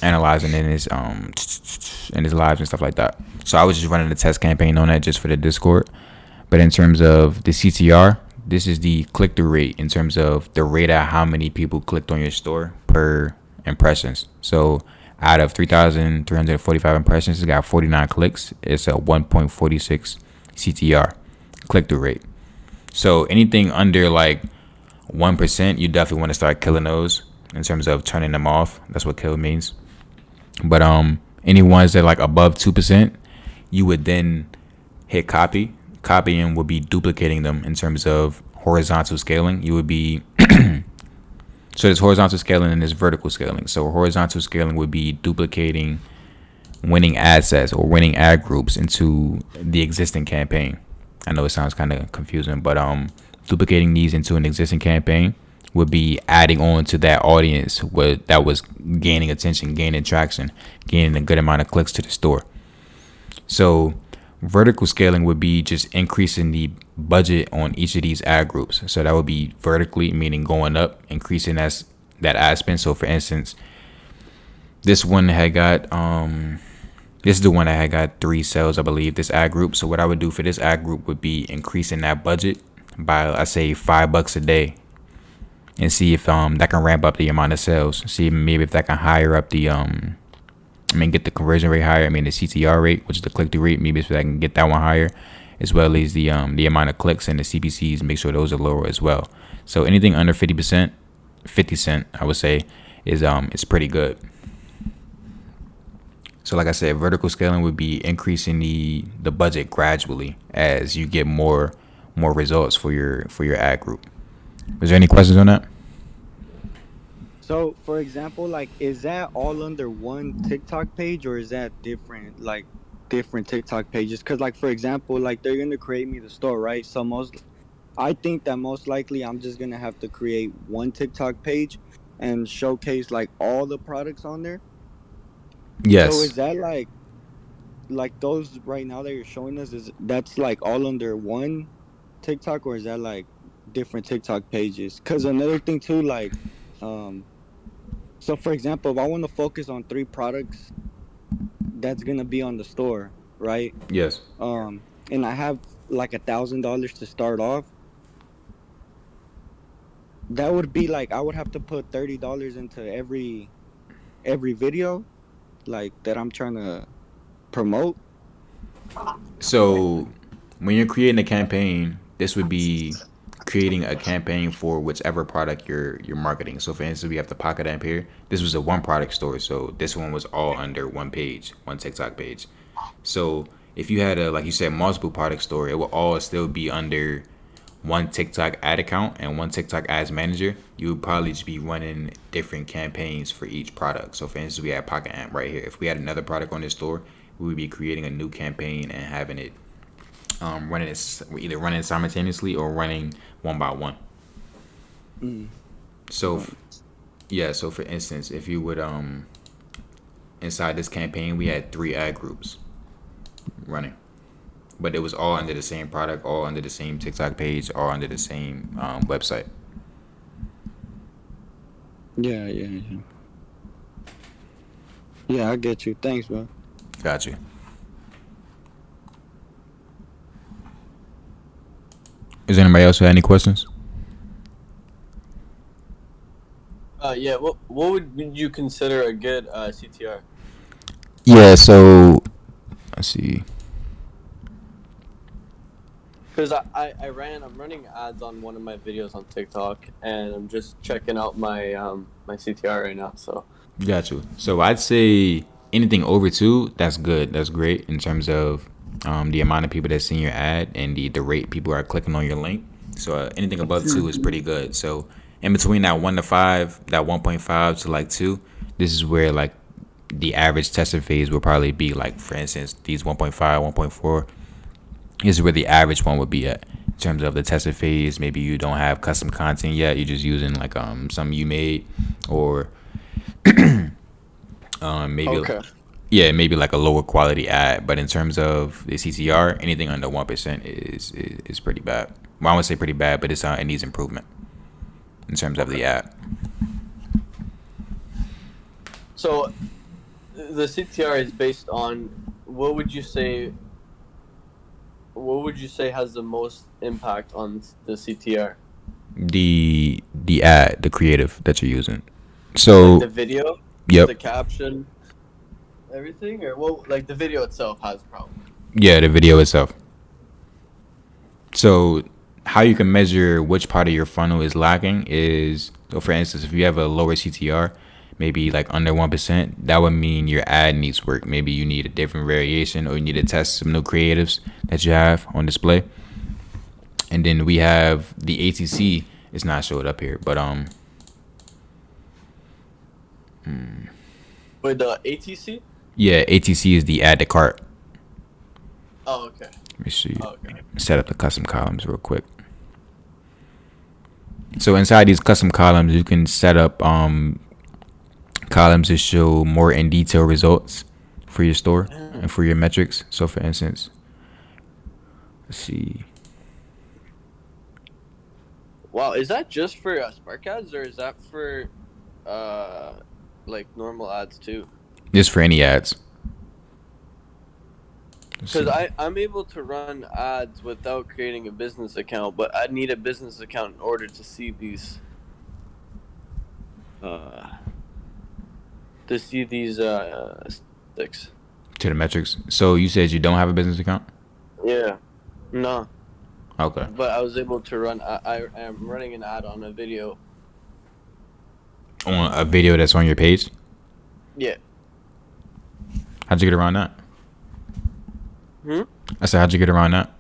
analyzing in his lives and stuff like that. So I was just running a test campaign on that just for the Discord. But in terms of the CTR, this is the click-through rate in terms of the rate at how many people clicked on your store per impressions. So out of 3,345 impressions, it got 49 clicks. It's a 1.46 CTR click-through rate. So anything under like 1%, you definitely want to start killing those in terms of turning them off. That's what kill means. But any ones that like above 2%, you would then hit copy. Copying would be duplicating them in terms of horizontal scaling. You would be so there's horizontal scaling and there's vertical scaling. So horizontal scaling would be duplicating winning ad sets or winning ad groups into the existing campaign. I know it sounds kind of confusing, but duplicating these into an existing campaign would be adding on to that audience that was gaining attention, gaining traction, gaining a good amount of clicks to the store. So vertical scaling would be just increasing the budget on each of these ad groups. So that would be vertically, meaning going up, increasing that ad spend. So for instance, this one had got this is the one that had got 3 sales, I believe, this ad group. So what I would do for this ad group would be increasing that budget by, I say, $5 a day, and see if that can ramp up the amount of sales. See maybe if that can higher up the get the conversion rate higher. The CTR rate, which is the click-through rate, maybe if I can get that one higher, as well as the amount of clicks and the CPCs, make sure those are lower as well. So anything under 50%, 50 cent, I would say, is pretty good. So like I said, vertical scaling would be increasing the budget gradually as you get more results for your ad group. Was there any questions on that? So, for example, like, is that all under one TikTok page, or is that different, like, different TikTok pages? Because, like, for example, like, they're gonna create me the store, right? So I think that most likely I'm just gonna have to create one TikTok page and showcase like all the products on there. Yes. So is that like those right now that you're showing us, that's like all under one TikTok, or is that like different TikTok pages? Because another thing too, like, so for example, if I want to focus on 3 products that's gonna be on the store, right? Yes. And I have like $1,000 to start off. That would be like I would have to put $30 into every video, like, that I'm trying to promote. So when you're creating a campaign, this would be creating a campaign for whichever product you're marketing. So for instance, we have the pocket amp here. This was a one product store, so this one was all under one page, one TikTok page. So if you had like you said, multiple product store, it will all still be under one TikTok ad account and one TikTok ads manager. You would probably just be running different campaigns for each product. So for instance, we had pocket amp right here. If we had another product on this store, we would be creating a new campaign and having it either running simultaneously or running one by one. So so for instance, if you would inside this campaign, we had 3 ad groups running, but it was all under the same product, all under the same TikTok page, all under the same website. Yeah, I get you. Thanks, bro. Got you. Is anybody else have any questions? What would you consider a good CTR? Yeah, so let's see. Because I'm running ads on one of my videos on TikTok, and I'm just checking out my my CTR right now. So Got you. So I'd say anything over 2, that's good. That's great in terms of the amount of people that see your ad and the rate people are clicking on your link. So anything above 2 is pretty good. So in between that 1 to 5, that 1.5 to like 2, this is where like the average testing phase will probably be like, for instance, these 1.5, 1.4. This is where the average one would be at in terms of the testing phase. Maybe you don't have custom content yet. You're just using like something you made, or maybe Okay. maybe like a lower quality ad. But in terms of the CTR, anything under 1% is pretty bad. Well, I won't say pretty bad, but it needs improvement in terms of the ad. So the CTR is based on what would you say has the most impact on the CTR? The ad, the creative that you're using. So like the video, yep. the caption, everything, or what? Like the video itself has problems. Yeah, the video itself. So how you can measure which part of your funnel is lacking is, so for instance, if you have a lower CTR, maybe like under 1%, that would mean your ad needs work. Maybe you need a different variation, or you need to test some new creatives that you have on display. And then we have the ATC. It's not showed up here, but With the ATC? yeah, ATC is the add to cart. Oh, okay. Let me see. Okay. Set up the custom columns real quick. So inside these custom columns, you can set up columns to show more in detail results for your store and for your metrics. So for instance, let's see. Wow, is that just for Spark ads, or is that for like normal ads too? Just for any ads. Because I'm able to run ads without creating a business account, but I need a business account in order to see these sticks. To the metrics. So you said you don't have a business account? Yeah. No. Okay. But I was able to run. I am running an ad on a video. On a video that's on your page? Yeah. How'd you get around that? I said, how'd you get around that?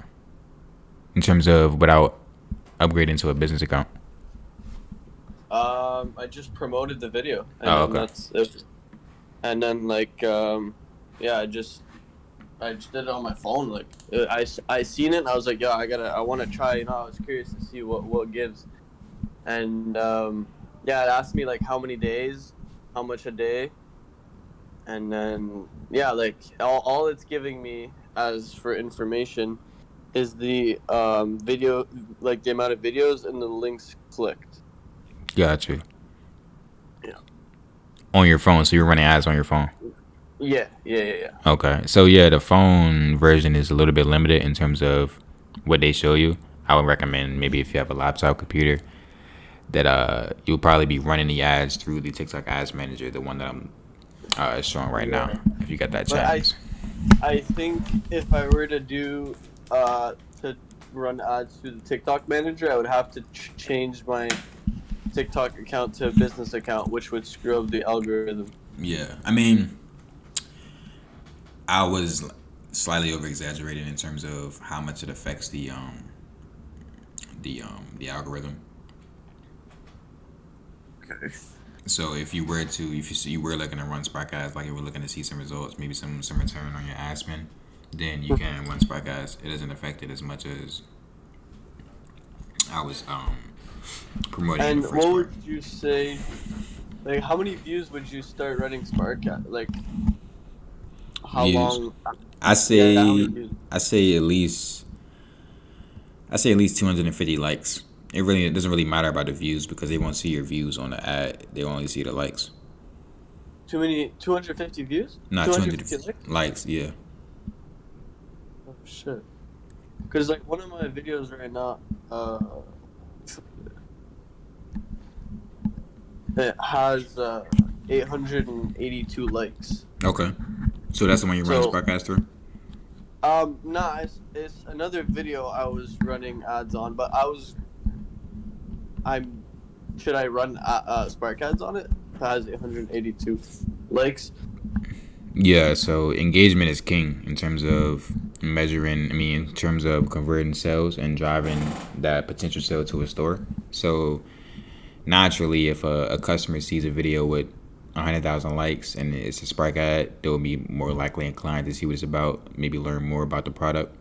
In terms of without upgrading to a business account? I just promoted the video. And Oh, then okay. that's it. And then yeah, I just did it on my phone. Like I seen it and I was like, yo, I want to try. You know, I was curious to see what gives. And yeah, it asked me like how many days, how much a day. And then yeah, like all it's giving me as for information is the video, like the amount of videos and the links clicked. Got you. Yeah. On your phone, so you're running ads on your phone? Yeah. Okay. So yeah, the phone version is a little bit limited in terms of what they show you. I would recommend maybe if you have a laptop computer that you'll probably be running the ads through the TikTok Ads Manager, the one that I'm showing right now, if you got that chance. I think if I were to do to run ads through the TikTok Manager, I would have to change my TikTok account to a business account, which would screw up the algorithm. Yeah, I mean, I was slightly over exaggerating in terms of how much it affects the algorithm. Okay. So if you were looking to run Spark ads, like you were looking to see some results, maybe some return on your ad spend, then you can run Spark ads. It doesn't affect it as much as I was promoting. And what would you say? Like, how many views would you start running Spark at? Like, how views. long? I say Yeah, at least 250 likes. It doesn't really matter about the views because they won't see your views on the ad. They only see the likes. 250 views? Not 250 likes. Yeah. Oh shit! Because like one of my videos right now, it has 882 likes. Okay. So that's the one you're running Spark ads through? Nah, it's another video I was running ads on, but should I run Spark ads on it? It has 882 likes. Yeah, so engagement is king in terms of measuring, in terms of converting sales and driving that potential sale to a store. So naturally, if a customer sees a video with 100,000 likes and it's a Spark ad, they'll be more likely inclined to see what it's about, maybe learn more about the product,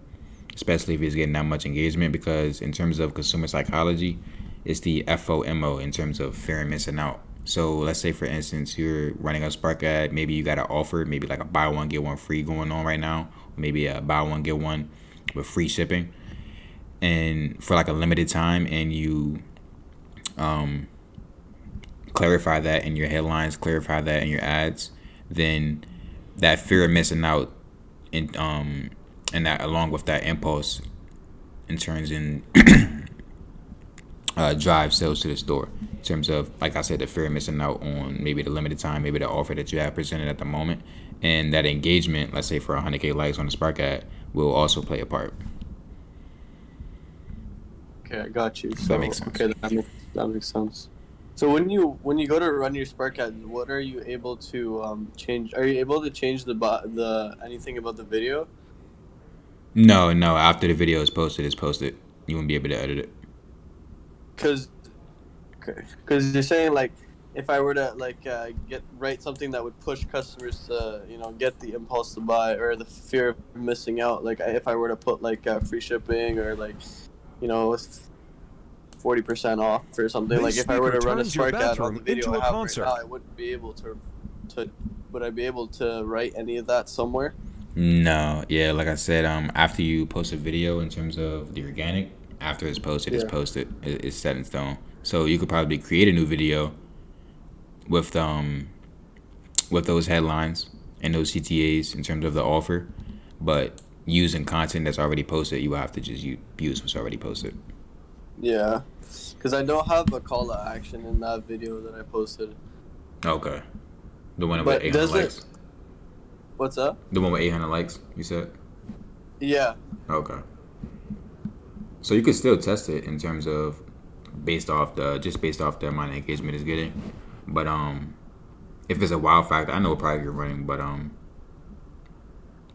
especially if it's getting that much engagement. Because in terms of consumer psychology, it's the FOMO in terms of fear of missing out. So let's say, for instance, you're running a Spark ad. Maybe you got an offer, maybe like a buy one get one free going on right now. Maybe a buy one get one with free shipping, and for like a limited time, and you clarify that in your headlines, clarify that in your ads, then that fear of missing out, and that along with that impulse, in turns in drive sales to the store. In terms of, like I said, the fear of missing out on maybe the limited time, maybe the offer that you have presented at the moment, and that engagement, let's say for 100K likes on the Spark ad, will also play a part. Okay, I got you. So That makes sense. Okay, that makes sense. So when you go to run your Spark ads, what are you able to change? Are you able to change the anything about the video? No. After the video is posted, it's posted. You won't be able to edit it. Cause you're saying like if I were to like write something that would push customers to get the impulse to buy or the fear of missing out, like if I were to put like free shipping or like 40% off or something, like if I were to run a Spark ad on the video I have right now, I wouldn't be able to would I be able to write any of that somewhere? No, yeah, like I said, after you post a video, in terms of the organic, after it's posted, it's Yeah. posted. It's set in stone. So you could probably create a new video with those headlines and those CTAs in terms of the offer, but using content that's already posted, you will have to just use what's already posted. Yeah, because I don't have a call to action in that video that I posted. Okay, the one with But 800 likes. What's up? The one with 800 likes, you said. Yeah. Okay. So you could still test it in terms of based off the amount of engagement it's getting, but if it's a wow factor, I know what product you're running, but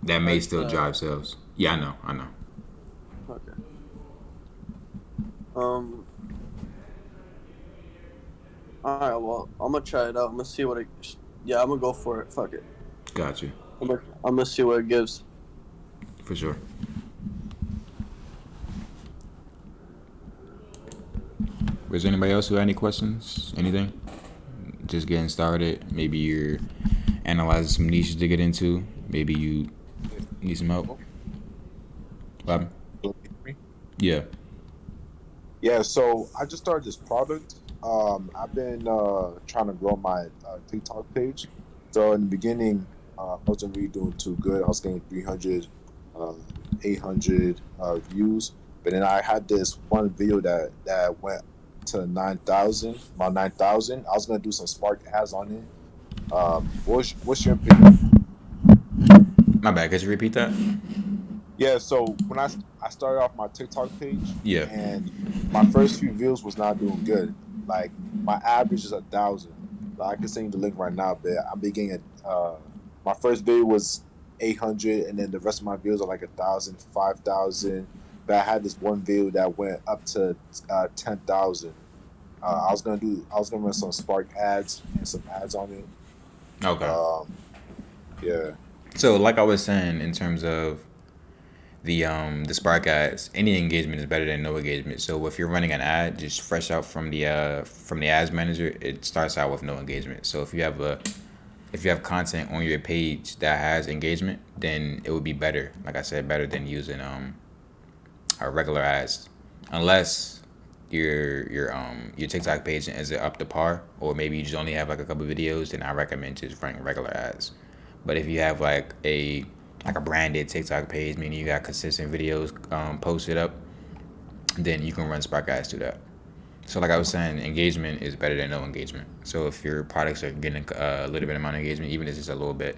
that may still drive sales. Yeah, I know. Okay. All right. Well, I'm gonna try it out. I'm gonna see what it. Yeah, I'm gonna go for it. Fuck it. Got you. I'm gonna see what it gives. For sure. Was there anybody else who had any questions? Anything? Just getting started. Maybe you're analyzing some niches to get into. Maybe you need some help. Bob? Yeah. Yeah, so I just started this product. I've been trying to grow my TikTok page. So in the beginning, I wasn't really doing too good. I was getting 300, 800 views. But then I had this one video that went to 9,000, about 9,000. I was going to do some Spark ads on it. What's your opinion? My bad. Could you repeat that? Yeah, so when I started off my TikTok page, Yeah. and my first few views was not doing good. Like my average is 1,000. Like, I can send you the link right now, but I'm beginning my first video was 800, and then the rest of my videos are like 1,000, 5,000. But I had this one video that went up to 10,000. I was gonna run some Spark ads and some ads on it. Okay. Yeah. So like I was saying, in terms of the Spark ads, any engagement is better than no engagement. So if you're running an ad just fresh out from the ads manager, it starts out with no engagement. So if you have content on your page that has engagement, then it would be better. Like I said, better than using regular ads, unless your TikTok page is up to par, or maybe you just only have like a couple videos. Then I recommend just running regular ads. But if you have like a branded TikTok page, meaning you got consistent videos posted up, then you can run Spark ads to that. So like I was saying, engagement is better than no engagement. So if your products are getting a little bit amount of engagement, even if it's just a little bit,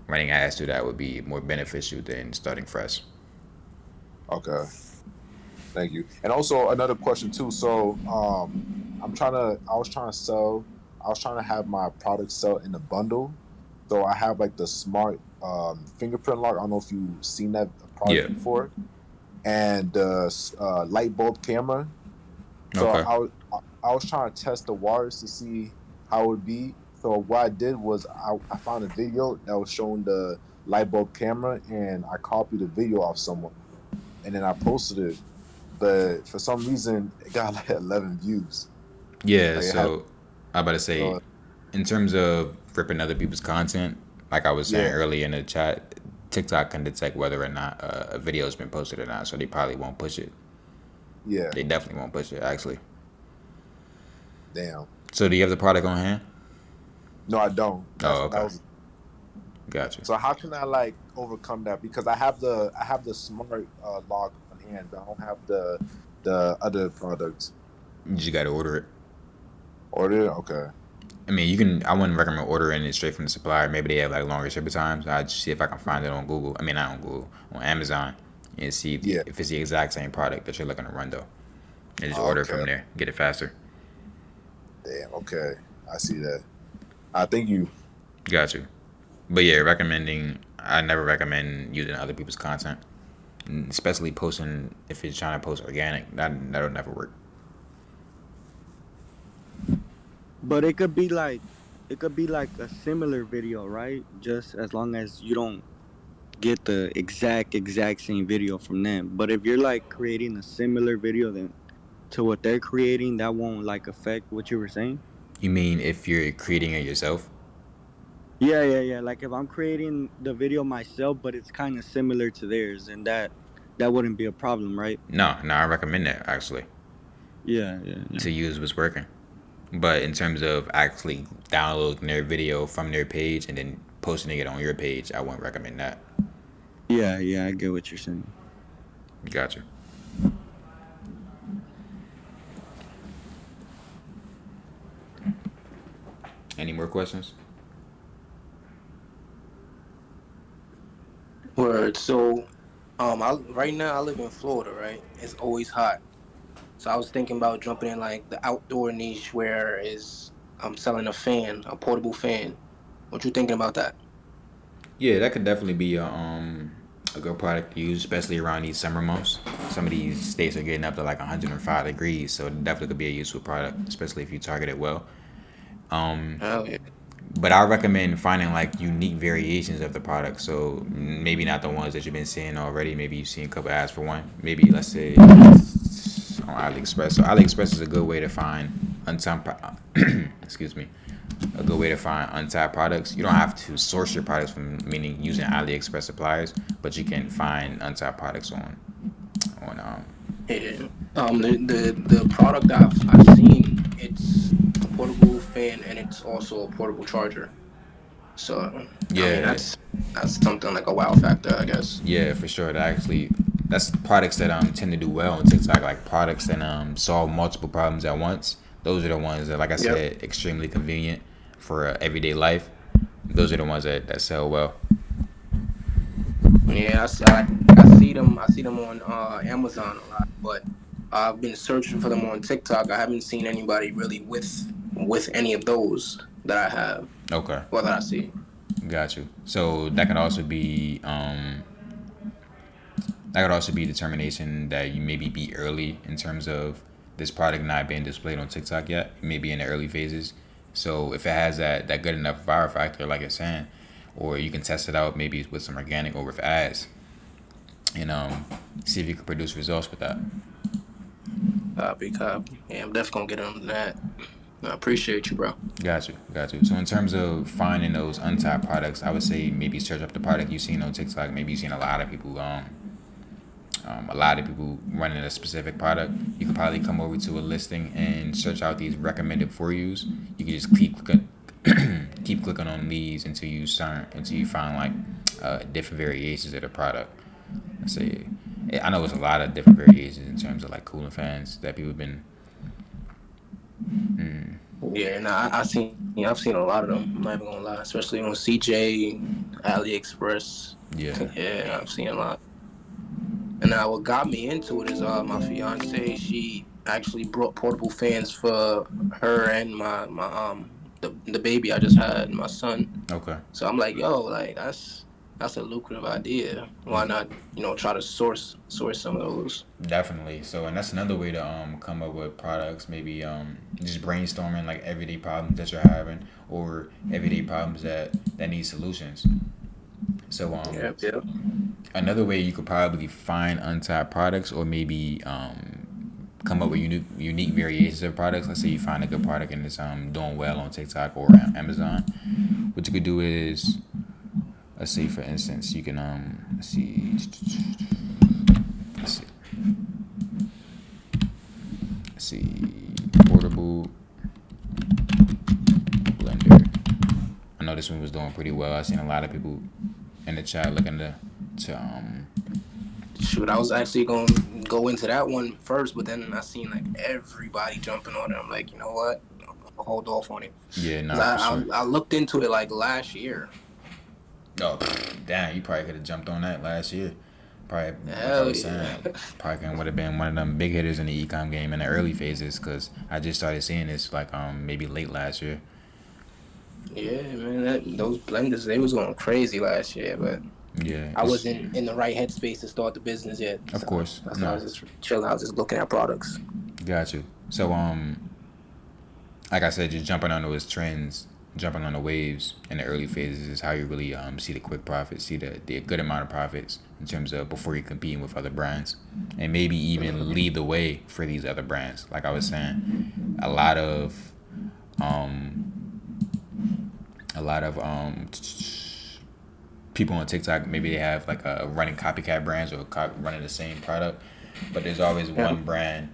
running ads to that would be more beneficial than starting fresh. Okay. Thank you. And also another question too. So I was trying to have my product sell in a bundle. So I have like the smart fingerprint lock. I don't know if you've seen that product before, and the light bulb camera. So Okay. I was trying to test the waters to see how it would be So what I did was I found a video that was showing the light bulb camera, and I copied the video off someone, and then I posted it. But for some reason, it got like 11 views. Yeah, Like it had, so I about to say, uh, in terms of ripping other people's content, like I was saying yeah, earlier in the chat, TikTok can detect whether or not a video has been posted or not, so they probably won't push it. yeah. They definitely won't push it, actually. Damn. So do you have the product on hand? No, I don't. Oh, That okay. was. Gotcha. So how can I like overcome that? Because I have the smart lock on hand, but I don't have the other products. You just got to order it. Order it? Okay. I mean, you can. I wouldn't recommend ordering it straight from the supplier. Maybe they have like longer shipping times. I'd just see if I can find it on Google. I mean, not on Google, on Amazon, and see Yeah. if it's the exact same product that you're looking to run though. And just order it Okay. from there. Get it faster. Damn. Okay. I see that. I thank you. Got you. But yeah, recommending. I never recommend using other people's content, especially posting if you're trying to post organic. That'll never work. But it could be like a similar video, right? Just as long as you don't get the exact same video from them. But if you're like creating a similar video then to what they're creating, that won't like affect what you were saying. You mean if you're creating it yourself? Yeah. Like if I'm creating the video myself, but it's kind of similar to theirs, and that wouldn't be a problem, right? No, I recommend that actually Yeah. to use what's working. But in terms of actually downloading their video from their page and then posting it on your page, I wouldn't recommend that. Yeah, I get what you're saying. Gotcha. Any more questions? Word. So, right now I live in Florida, right? It's always hot. So I was thinking about jumping in like the outdoor niche where I'm selling a portable fan. What you thinking about that? Yeah, that could definitely be a good product to use, especially around these summer months. Some of these states are getting up to like 105 degrees, so it definitely could be a useful product, especially if you target it well. Oh yeah. But I recommend finding like unique variations of the product. So maybe not the ones that you've been seeing already. Maybe you've seen a couple ads for one. Maybe let's say on AliExpress. So AliExpress is a good way to find untapped. Excuse me. A good way to find untapped products. You don't have to source your products from, meaning using AliExpress suppliers, but you can find untapped products on. Yeah. The product that I've seen, it's a portable fan and it's also a portable charger. So I mean Yeah, that's something like a wow factor, I guess. yeah, for sure. That's products that tend to do well on TikTok, like products that solve multiple problems at once. Those are the ones that, like I Yep. said, extremely convenient for everyday life. Those are the ones that sell well. Yeah, I see them on Amazon a lot, but I've been searching for them on TikTok. I haven't seen anybody really with any of those that I have Okay, or that I see. got you. So that could also be determination that you maybe be early in terms of this product not being displayed on TikTok yet. Maybe in the early phases. So if it has that good enough viral factor, like it's saying, or you can test it out maybe with some organic or with ads, and see if you can produce results with that. Copy. Yeah, I'm definitely gonna get on that. I appreciate you, bro. Got you. So in terms of finding those untapped products, I would say maybe search up the product you've seen on TikTok. Maybe you've seen a lot of people running a specific product. You could probably come over to a listing and search out these recommended for yous. You can just keep clicking on these until you find like different variations of the product. Let's say I know it's a lot of different variations in terms of like cooling fans that people have been. Yeah, and I've seen a lot of them. I'm not even gonna lie, especially on CJ, AliExpress. Yeah. Yeah, I've seen a lot. And now what got me into it is my fiance. She actually brought portable fans for her and the baby I just had, my son. Okay. So I'm like, yo, like that's That's a lucrative idea. Why not, try to source some of those? Definitely. So, and that's another way to come up with products. Maybe just brainstorming like everyday problems that you're having, or everyday problems that need solutions. So Yeah, yeah. another way you could probably find untapped products, or maybe come up with unique variations of products. Let's say you find a good product and it's doing well on TikTok or Amazon. What you could do is, let's say for instance, you can let's see let's see portable blender. I know this one was doing pretty well. I've seen a lot of people in the chat looking to Shoot, I was actually going to go into that one first, but then I seen like everybody jumping on it. I'm like, you know what? I'll hold off on it. yeah, 'Cause nah, for sure. I looked into it like last year. Oh, damn! You probably could have jumped on that last year. Probably, like I Hell was yeah. saying, probably would have been one of them big hitters in the ecom game in the early phases. Cause I just started seeing this like maybe late last year. Yeah, man, those blenders, they was going crazy last year, but Yeah, I wasn't in the right headspace to start the business yet. of So course, that's why I no, was just chilling. I was just looking at products. got you. So like I said, just jumping on those trends, jumping on the waves in the early phases is how you really see the quick profits, see the good amount of profits in terms of before you're competing with other brands, and maybe even lead the way for these other brands. Like I was saying, a lot of people on TikTok, maybe they have like a running copycat brands or running the same product, but there's always Yeah. one brand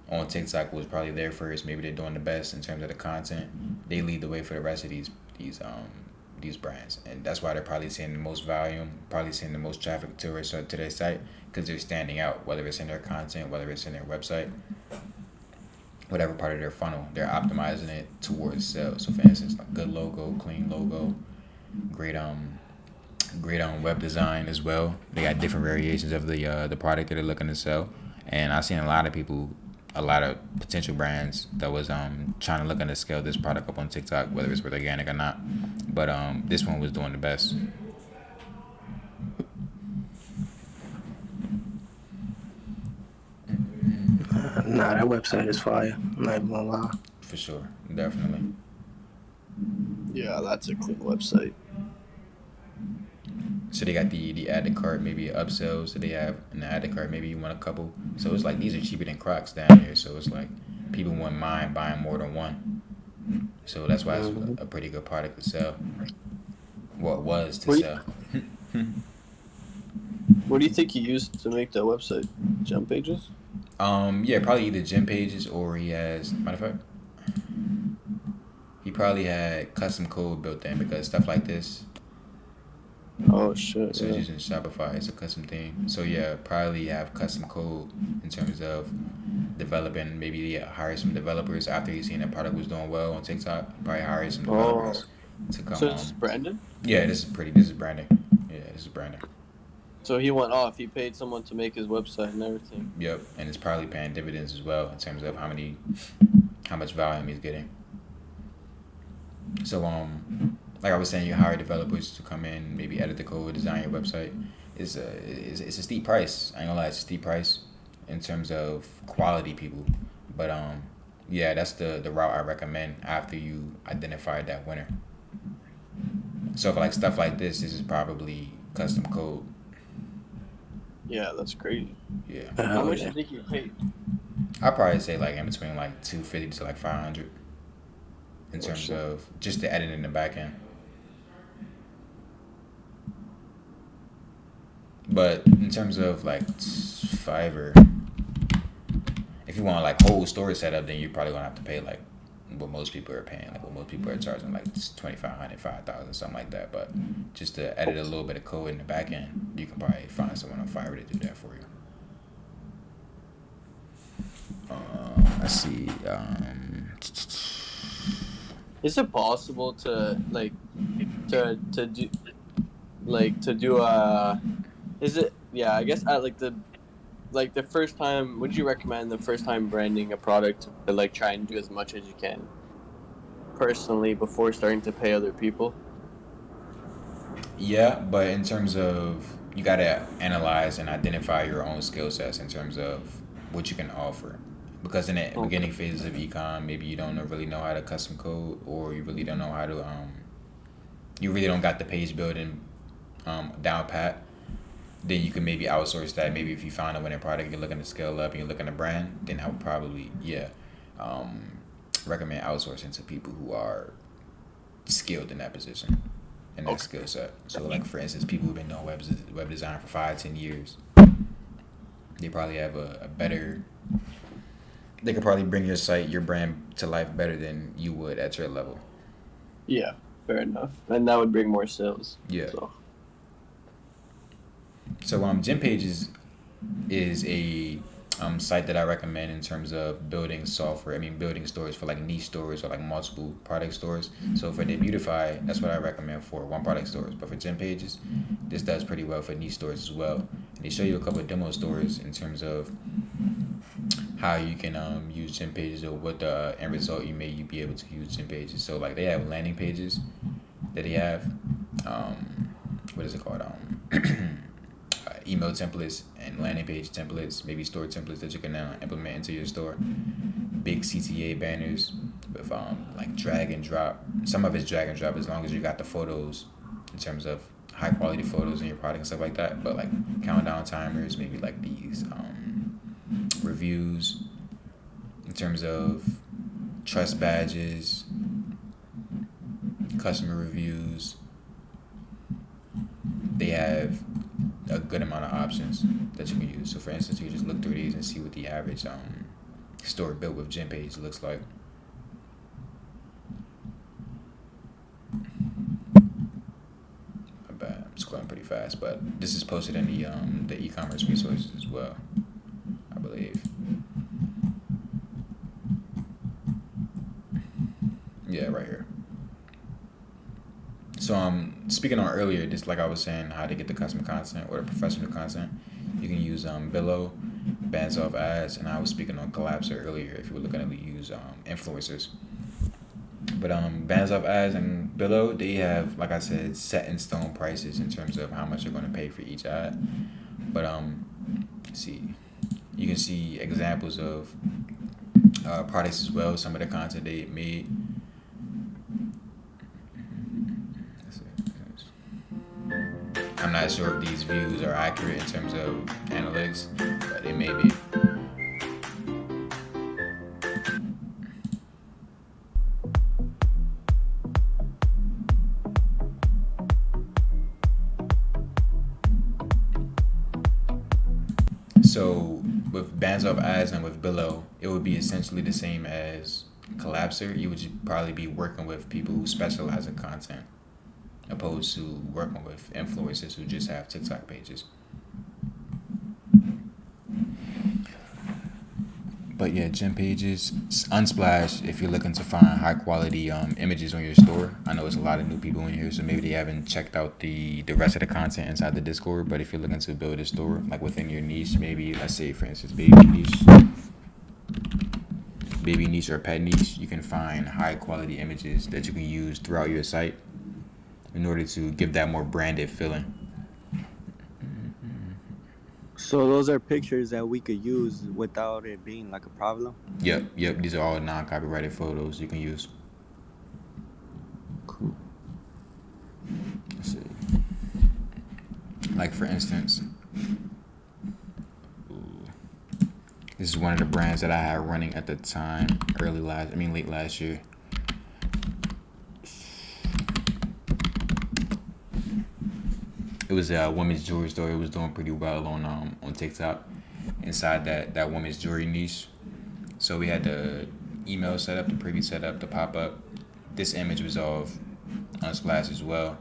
on TikTok was probably there first. Maybe they're doing the best in terms of the content. They lead the way for the rest of these brands, and that's why they're probably seeing the most volume, probably seeing the most traffic to their site, because they're standing out. Whether it's in their content, whether it's in their website, whatever part of their funnel, they're optimizing it towards sales. So, for instance, like good logo, clean logo, great web design as well. They got different variations of the product that they're looking to sell, and I've seen a lot of potential brands that was trying to look to scale this product up on TikTok, whether it's with organic or not. But this one was doing the best. Nah, that website is fire. I'm not even gonna lie. For sure, definitely. Yeah, that's a clean website. So they got the add to cart, maybe upsells. So they have in the add to cart, maybe you want a couple. So it's like these are cheaper than Crocs down here. So it's like people wouldn't mind buying more than one. So that's why it's a pretty good product to sell. Well, it was to sell. What do you think he used to make that website? Jump pages? Yeah, probably either gym pages or he has. Matter of fact, he probably had custom code built in because stuff like this. Oh shit! So it's using Shopify. It's a custom thing. So yeah, probably have custom code in terms of developing. Maybe hire some developers after he's seen that product was doing well on TikTok. Probably hire some developers to come. So this is Brandon? Yeah, this is Brandon. Yeah, this is Brandon. So he went off. He paid someone to make his website and everything. Yep, and it's probably paying dividends as well in terms of how much volume he's getting. So like I was saying, you hire developers to come in, maybe edit the code, design your website. It's a steep price. I ain't gonna lie, it's a steep price in terms of quality people. But yeah, that's the route I recommend after you identify that winner. So for like stuff like this is probably custom code. Yeah, that's crazy. Yeah. How much do you think you paid? I'd probably say like in between like 250 to like 500 in terms of just the editing in the back end. But in terms of like Fiverr, if you want like whole store setup, then you're probably gonna have to pay like what most people are paying, like what most people are charging, like 2,500, 5,000, something like that. But just to edit a little bit of code in the back end, you can probably find someone on Fiverr to do that for you. Let's see. Is it possible to like to do is it, yeah, I guess at like the first time, would you recommend the first time branding a product to like try and do as much as you can personally before starting to pay other people? Yeah, but in terms of you gotta analyze and identify your own skill sets in terms of what you can offer. Because in the Okay. beginning phases of econ, maybe you don't really know how to custom code, or you really don't know how to you really don't got the page building down pat. Then you can maybe outsource that. Maybe if you find a winning product, you're looking to scale up and you're looking to brand, then I would probably um, recommend outsourcing to people who are skilled in that position and that Okay. skill set. So like for instance, people who've been doing web design for 5-10 years, they probably have a better. They could probably bring your site, your brand to life better than you would at your level. Yeah, fair enough. And that would bring more sales. Yeah. So So Gym Pages is a site that I recommend in terms of building software. I mean, building stores for like niche stores or like multiple product stores. So for Debutify, that's what I recommend for one product stores. But for Gym Pages, this does pretty well for niche stores as well. And they show you a couple of demo stores in terms of how you can use Gym Pages or what the end result you may be able to use Gym Pages. So like they have landing pages that they have. What is it called? Email templates and landing page templates, maybe store templates that you can now implement into your store. Big CTA banners with like drag and drop. Some of it's drag and drop as long as you got the photos in terms of high quality photos in your product and stuff like that. But like countdown timers, maybe like these reviews in terms of trust badges, customer reviews. They have a good amount of options that you can use. So for instance, you can just look through these and see what the average store built with Gym Page looks like. My bad, I'm scrolling pretty fast, but this is posted in the e-commerce resources as well, I believe. Yeah, right here. So speaking on earlier, just like I was saying, how to get the custom content or the professional content, you can use Billo, bands off ads, and I was speaking on Collapser earlier. If you were looking to use influencers, but bands off ads and Billo, they have, like I said, set in stone prices in terms of how much you're going to pay for each ad. But see, you can see examples of products as well. Some of the content they made. I'm not sure if these views are accurate in terms of analytics, but it may be. So with bands off ads and with Billo, it would be essentially the same as Collapser. You would probably be working with people who specialize in content, opposed to working with influencers who just have TikTok pages. But yeah, Gym Pages, Unsplash, if you're looking to find high quality images on your store. I know there's a lot of new people in here, so maybe they haven't checked out the rest of the content inside the Discord. But if you're looking to build a store, like within your niche, maybe let's say for instance baby niche or pet niche, you can find high quality images that you can use throughout your site in order to give that more branded feeling. So those are pictures that we could use without it being like a problem. Yep. These are all non-copyrighted photos you can use. Cool. Let's see. Like for instance, this is one of the brands that I had running at the time, late last year. It was a women's jewelry store. It was doing pretty well on TikTok inside that women's jewelry niche. So we had the email set up, the preview set up, the pop up. This image was off Unsplash as well.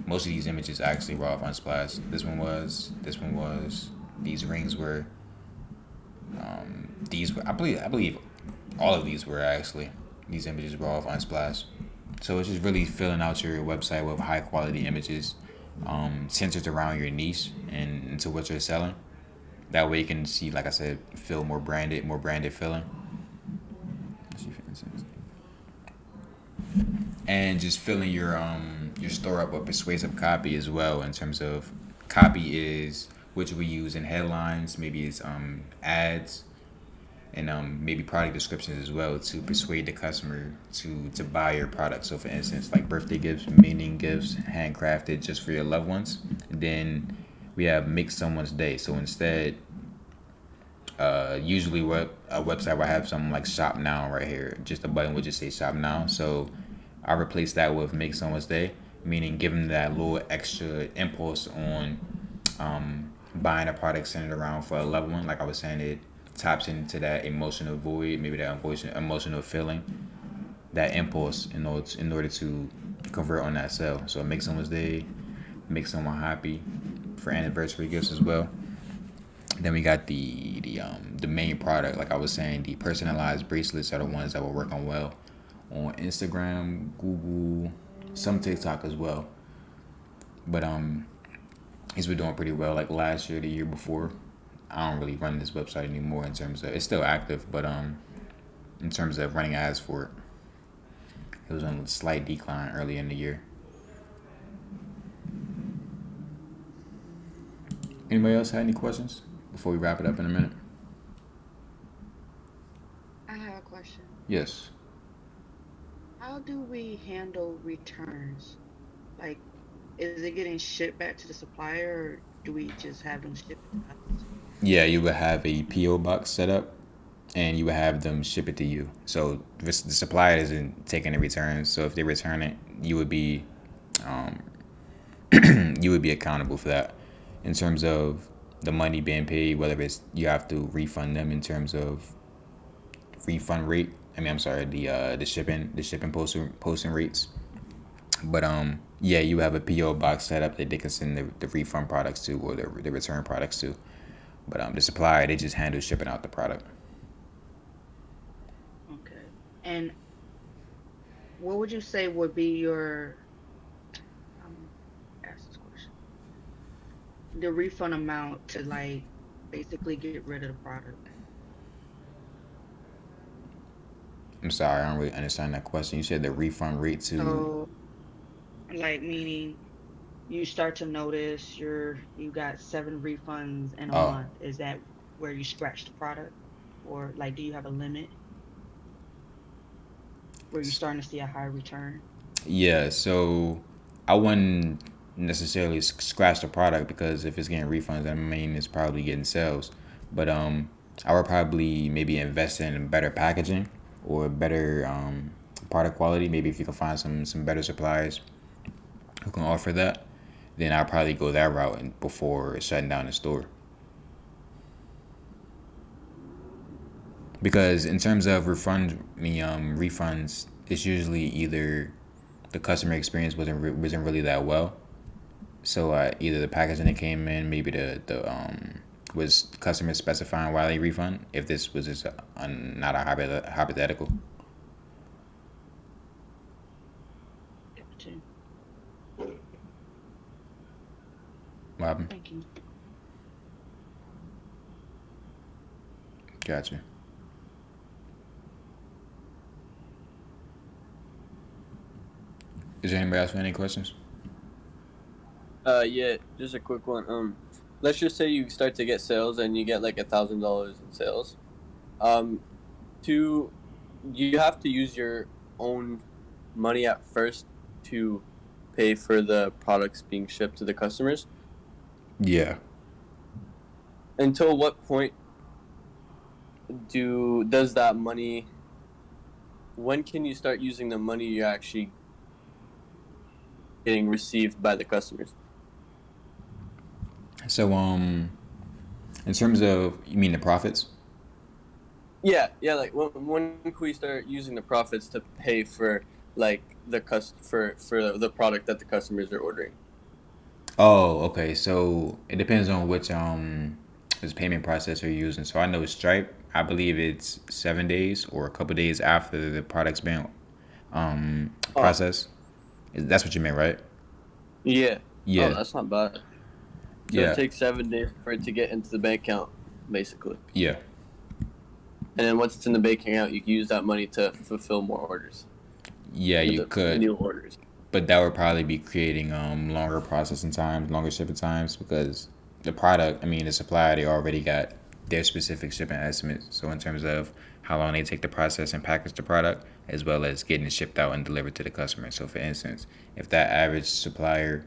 Most of these images actually were off Unsplash. This one was. These rings were. I believe all of these were actually. These images were off Unsplash. So it's just really filling out your website with high quality images, centered around your niche and into what you're selling. That way you can see, like I said, feel more branded feeling. and just filling your store up with persuasive copy as well. In terms of copy is which we use in headlines, maybe it's ads, and maybe product descriptions as well to persuade the customer to buy your product. So for instance, like birthday gifts, meaning gifts, handcrafted just for your loved ones. And then we have make someone's day. So instead, usually what a website will have something like shop now right here. Just a button would just say shop now. So I replace that with make someone's day, meaning give them that little extra impulse on buying a product centered around for a loved one. Like I was saying, it taps into that emotional void, maybe that emotional feeling, that impulse in order to convert on that sale. So it makes someone's day, make someone happy for anniversary gifts as well. Then we got the main product, like I was saying, the personalized bracelets are the ones that will work on well on Instagram, Google, some TikTok as well. But these been doing pretty well. Like last year, the year before, I don't really run this website anymore in terms of it's still active, but in terms of running ads for it, it was on a slight decline early in the year. Anybody else have any questions before we wrap it up in a minute? I have a question. Yes. How do we handle returns? Like, is it getting shipped back to the supplier, or do we just have them ship it to us? Yeah, you would have a PO box set up, and you would have them ship it to you. So the supplier isn't taking the returns. So if they return it, you would be you would be accountable for that. In terms of the money being paid, whether it's you have to refund them in terms of refund rate. I mean, I'm sorry, the shipping posting rates. But yeah, you have a PO box set up that they can send the refund products to or the return products to. But the supplier, they just handle shipping out the product. Okay. And what would you say would be your, ask this question, the refund amount to like basically get rid of the product? I'm sorry, I don't really understand that question. You said the refund rate to. So, like, meaning you start to notice you got 7 refunds in a Oh, month. Is that where you scratch the product? Or like, do you have a limit where you're starting to see a high return? yeah. So I wouldn't necessarily scratch the product because if it's getting refunds, I mean it's probably getting sales. But I would probably maybe invest in better packaging or better product quality. Maybe if you can find some better suppliers who can offer that, then I'll probably go that route before shutting down the store. Because in terms of refunds, it's usually either the customer experience wasn't really that well. So either the packaging that came in, maybe the was customer specifying why they refund. If this was just not a hypothetical. Gotcha. What happened? Thank you. Gotcha. Is there anybody else with any questions? Yeah, just a quick one. Let's just say you start to get sales and you get like $1,000 in sales. To you have to use your own money at first to pay for the products being shipped to the customers. Yeah. Until what point does that money? When can you start using the money you're actually getting received by the customers? So in terms of, you mean the profits? Yeah. Like when can we start using the profits to pay for like for the product that the customers are ordering? Oh, okay. So it depends on which payment processor you're using. So I know Stripe, I believe it's 7 days or a couple days after the product's been processed. That's what you meant, right? Yeah. Yeah. Oh, that's not bad. So Yeah. it takes 7 days for it to get into the bank account, basically. Yeah. And then once it's in the bank account, you can use that money to fulfill more orders. Yeah, with you the could, new orders. but that would probably be creating longer processing times, longer shipping times because the product, I mean, the supplier, they already got their specific shipping estimates. So in terms of how long they take to process and package the product, as well as getting it shipped out and delivered to the customer. So for instance, if that average supplier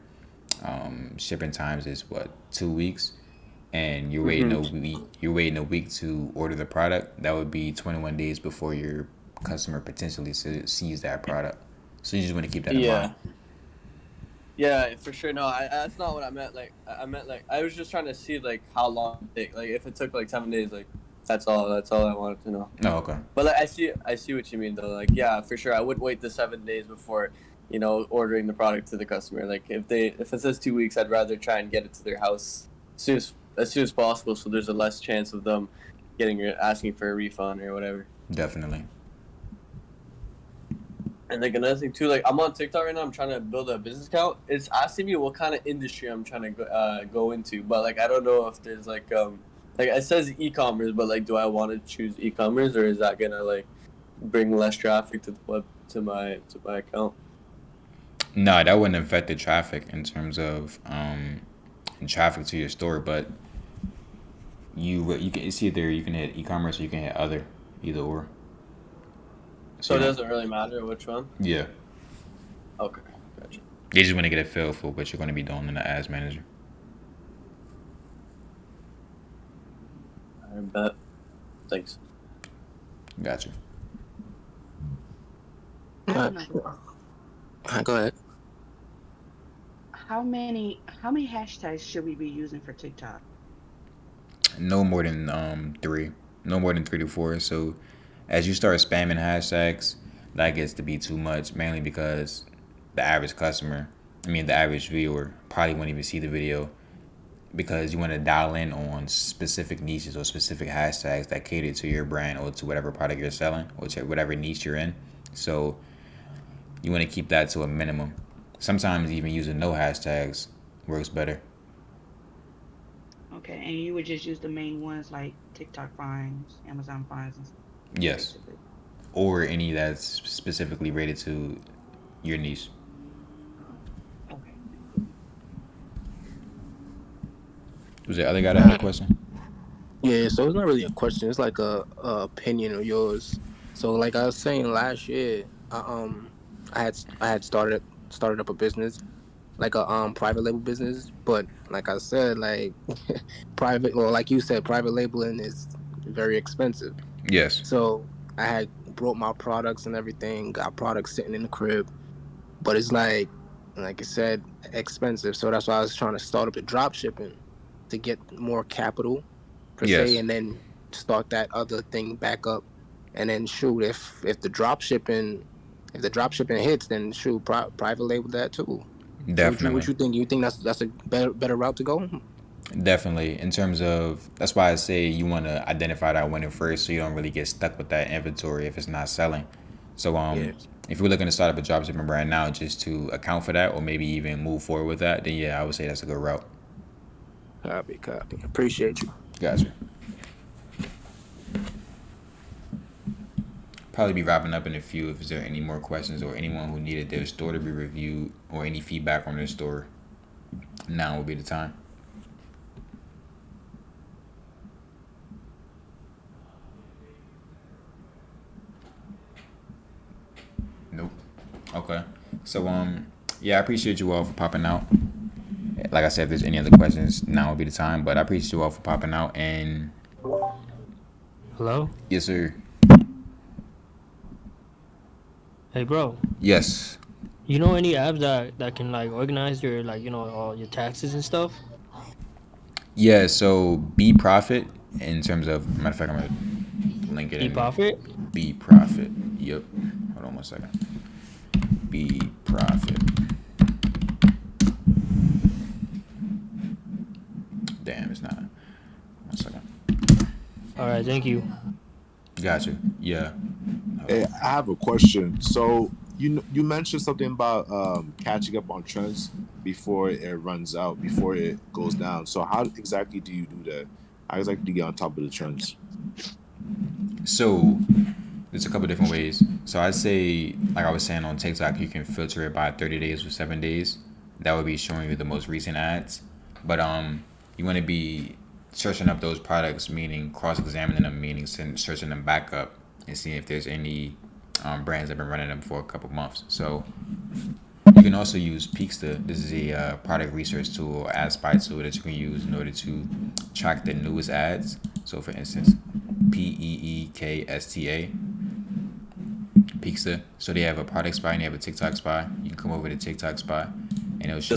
shipping times is what 2 weeks, and you're waiting a week to order the product, that would be 21 days before your customer potentially sees that product. So you just want to keep that in mind. Yeah. Yeah, for sure. No, that's not what I meant. Like, I meant like I was just trying to see like how long it take. Like, if it took like 7 days, like that's all. That's all I wanted to know. Oh, okay. But like, I see what you mean though. Like, yeah, for sure. I would wait the 7 days before, ordering the product to the customer. Like, if it says 2 weeks, I'd rather try and get it to their house as soon as possible, so there's a less chance of them asking for a refund or whatever. Definitely. And like another thing too, like I'm on TikTok right now. I'm trying to build a business account. It's asking me what kind of industry I'm trying to go into, but like I don't know if there's like it says e-commerce, but like do I want to choose e-commerce or is that gonna like bring less traffic to the web to my account? No, that wouldn't affect the traffic in terms of traffic to your store, but you can it's either you can hit e-commerce or you can hit other, either or. So it doesn't really matter which one? Yeah. Okay, gotcha. They just want to get a feel for what you're going to be doing in the ads manager. I bet. Thanks. Gotcha. Go ahead. How many hashtags should we be using for TikTok? No more than 3. No more than 3 to 4. So as you start spamming hashtags, that gets to be too much, mainly because the average customer, the average viewer, probably won't even see the video because you want to dial in on specific niches or specific hashtags that cater to your brand or to whatever product you're selling or to whatever niche you're in. So you want to keep that to a minimum. Sometimes even using no hashtags works better. Okay, and you would just use the main ones like TikTok finds, Amazon finds, and stuff. Yes. Basically. Or any that's specifically rated to your niche. Okay. Was there other guy that had a question? Yeah, so it's not really a question. It's like a opinion of yours. So like I was saying last year, I had started up a business, like a private label business. But like I said, like like you said, private labeling is very expensive. Yes. So I had brought my products and everything, got products sitting in the crib, but it's like I said, expensive. So that's why I was trying to start up a drop shipping to get more capital per se, and then start that other thing back up. And then shoot, if the drop shipping hits, then shoot, private label that too. Definitely. So what you think? You think that's a better route to go? Definitely. In terms of, that's why I say you want to identify that winner first, so you don't really get stuck with that inventory if it's not selling. So if you're looking to start up a dropshipping brand now just to account for that, or maybe even move forward with that, then yeah, I would say that's a good route. Copy. Appreciate you. Gotcha. Probably be wrapping up in a few if there are any more questions or anyone who needed their store to be reviewed or any feedback on their store. Now would be the time. Nope. Okay. So yeah, I appreciate you all for popping out. Like I said, if there's any other questions, now would be the time. But I appreciate you all for popping out. And hello. Yes, sir. Hey, bro. Yes. You know any apps that can like organize your all your taxes and stuff? Yeah. So Be Profit, in terms of, matter of fact, I'm gonna link it. Be Profit. Be Profit. Yep. Hold on 1 second. Be Profit. Damn, it's not. 1 second. All right, thank you. Gotcha. Yeah. Hey, I have a question. So you mentioned something about catching up on trends before it runs out, before it goes down. So how exactly do you do that? How exactly do you get on top of the trends? So There's a couple different ways. So I'd say, like I was saying on TikTok, you can filter it by 30 days or 7 days. That would be showing you the most recent ads. But you want to be searching up those products, meaning cross-examining them, meaning searching them back up and seeing if there's any brands that have been running them for a couple months. So you can also use Peaksta. This is a product research tool, ad spy tool that you can use in order to track the newest ads. So for instance, Peeksta. Peaksta. So they have a product spy and they have a TikTok spy. You can come over to TikTok spy and it'll show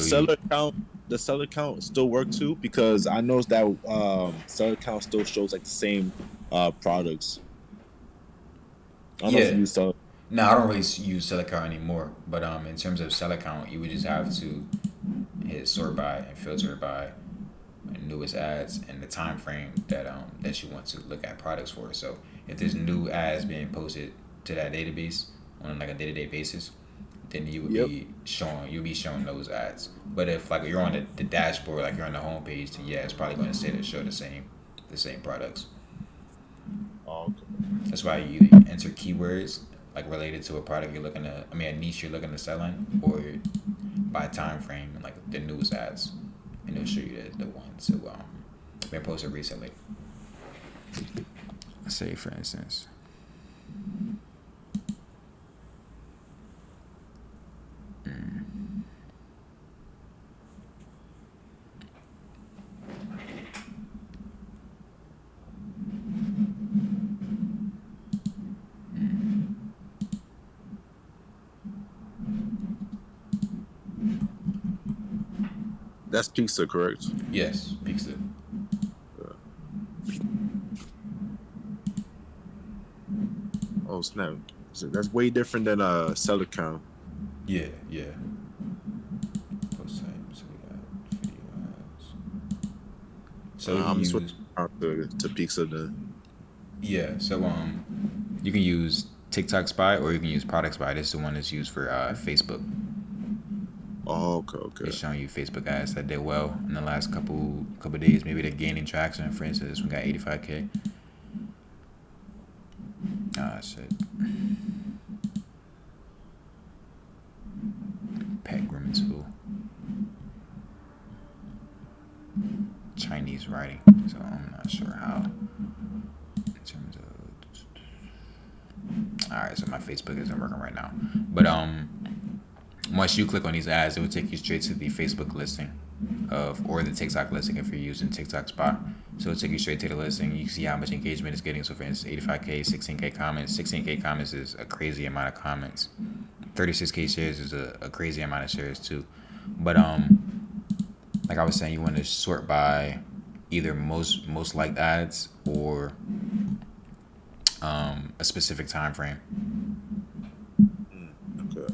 The seller count still work too, because I noticed that seller count still shows like the same products. I don't know if you use seller. No, I don't really use seller count anymore. But in terms of seller count, you would just have to hit sort by and filter by newest ads and the time frame that you want to look at products for. So if there's new ads being posted to that database on like a day-to-day basis, then you would be showing those ads. But if like you're on the dashboard, like you're on the homepage, then yeah, it's probably going to say to show the same products. Oh, okay. That's why you either enter keywords like related to a product you're looking to, a niche you're looking to sell in, or by time frame and like the newest ads, and it'll show you the ones who been posted recently. Let's say for instance. That's Peaksta, correct? Yes, Peaksta. Oh snap! So that's way different than a seller count. Yeah. Post type, so we got video ads. So I'm switching to Peaksta then. Yeah, so you can use TikTok Spy or you can use Product Spy. This is the one that's used for Facebook. Oh, okay. It's showing you Facebook ads that did well in the last couple days. Maybe they're gaining traction. For instance, this one got 85K. Ah, shit. Pet grooming tool. Chinese writing, so I'm not sure how. In terms of, all right, so my Facebook isn't working right now, but once you click on these ads, it will take you straight to the Facebook listing or the TikTok listing if you're using TikTok Spot. So it'll take you straight to the listing. You can see how much engagement it's getting. So for instance, 85K, 16K comments. 16K comments is a crazy amount of comments. 36K shares is a crazy amount of shares too. But like I was saying, you want to sort by either most liked ads or a specific time frame. Okay.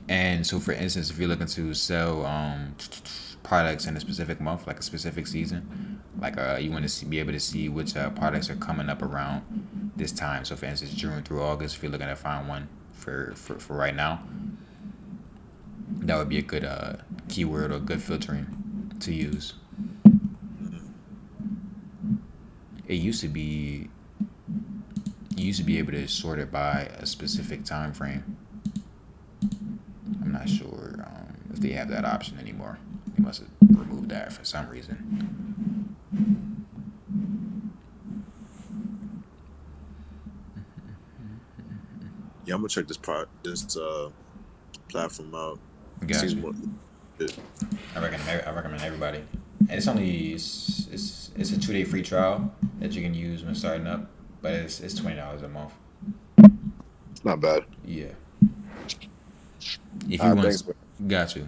And so, for instance, if you're looking to sell products in a specific month, like a specific season, like you want to be able to see which products are coming up around this time. So, for instance, June through August, if you're looking to find one for right now, that would be a good keyword or good filtering to use. It used to be able to sort it by a specific time frame. I'm not sure if they have that option anymore. They must have removed that for some reason. Yeah, I'm gonna check this platform out. Gotcha. I recommend everybody. And it's only it's a 2-day free trial that you can use when starting up, but it's $20 a month. It's not bad. Yeah. If you want, got you.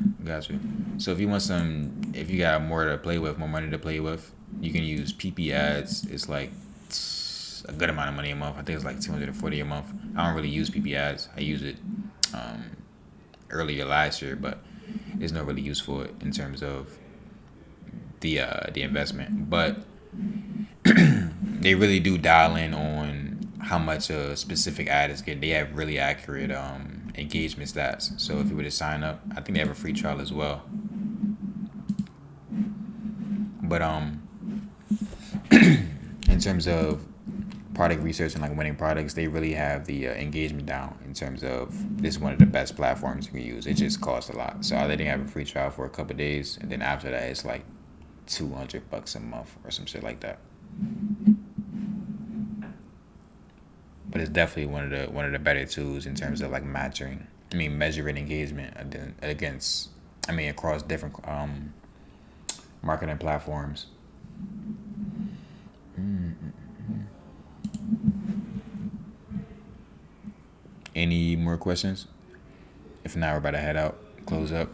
So if you got more to play with, more money to play with, you can use PP ads. It's like a good amount of money a month. I think it's like $240 a month. I don't really use PP ads. I use it earlier last year, but there's no really use for it in terms of the investment. But they really do dial in on how much a specific ad is getting. They have really accurate engagement stats. So if you were to sign up, I think they have a free trial as well. But in terms of product research and like winning products, they really have the engagement down in terms of this is one of the best platforms you can use. It just costs a lot. So I let them have a free trial for a couple of days, and then after that, it's like $200 a month or some shit like that. But it's definitely one of the better tools in terms of like measuring engagement against, across different marketing platforms. Any more questions? If not, we're about to head out, close up.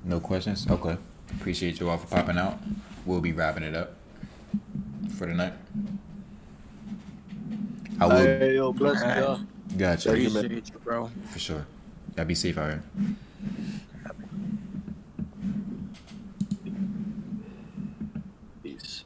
No questions? Okay. Appreciate you all for popping out. We'll be wrapping it up for the night. I will. Hey, yo, bless Alright. y'all. Gotcha. Appreciate you, bro. For sure. Y'all be safe out here. Peace.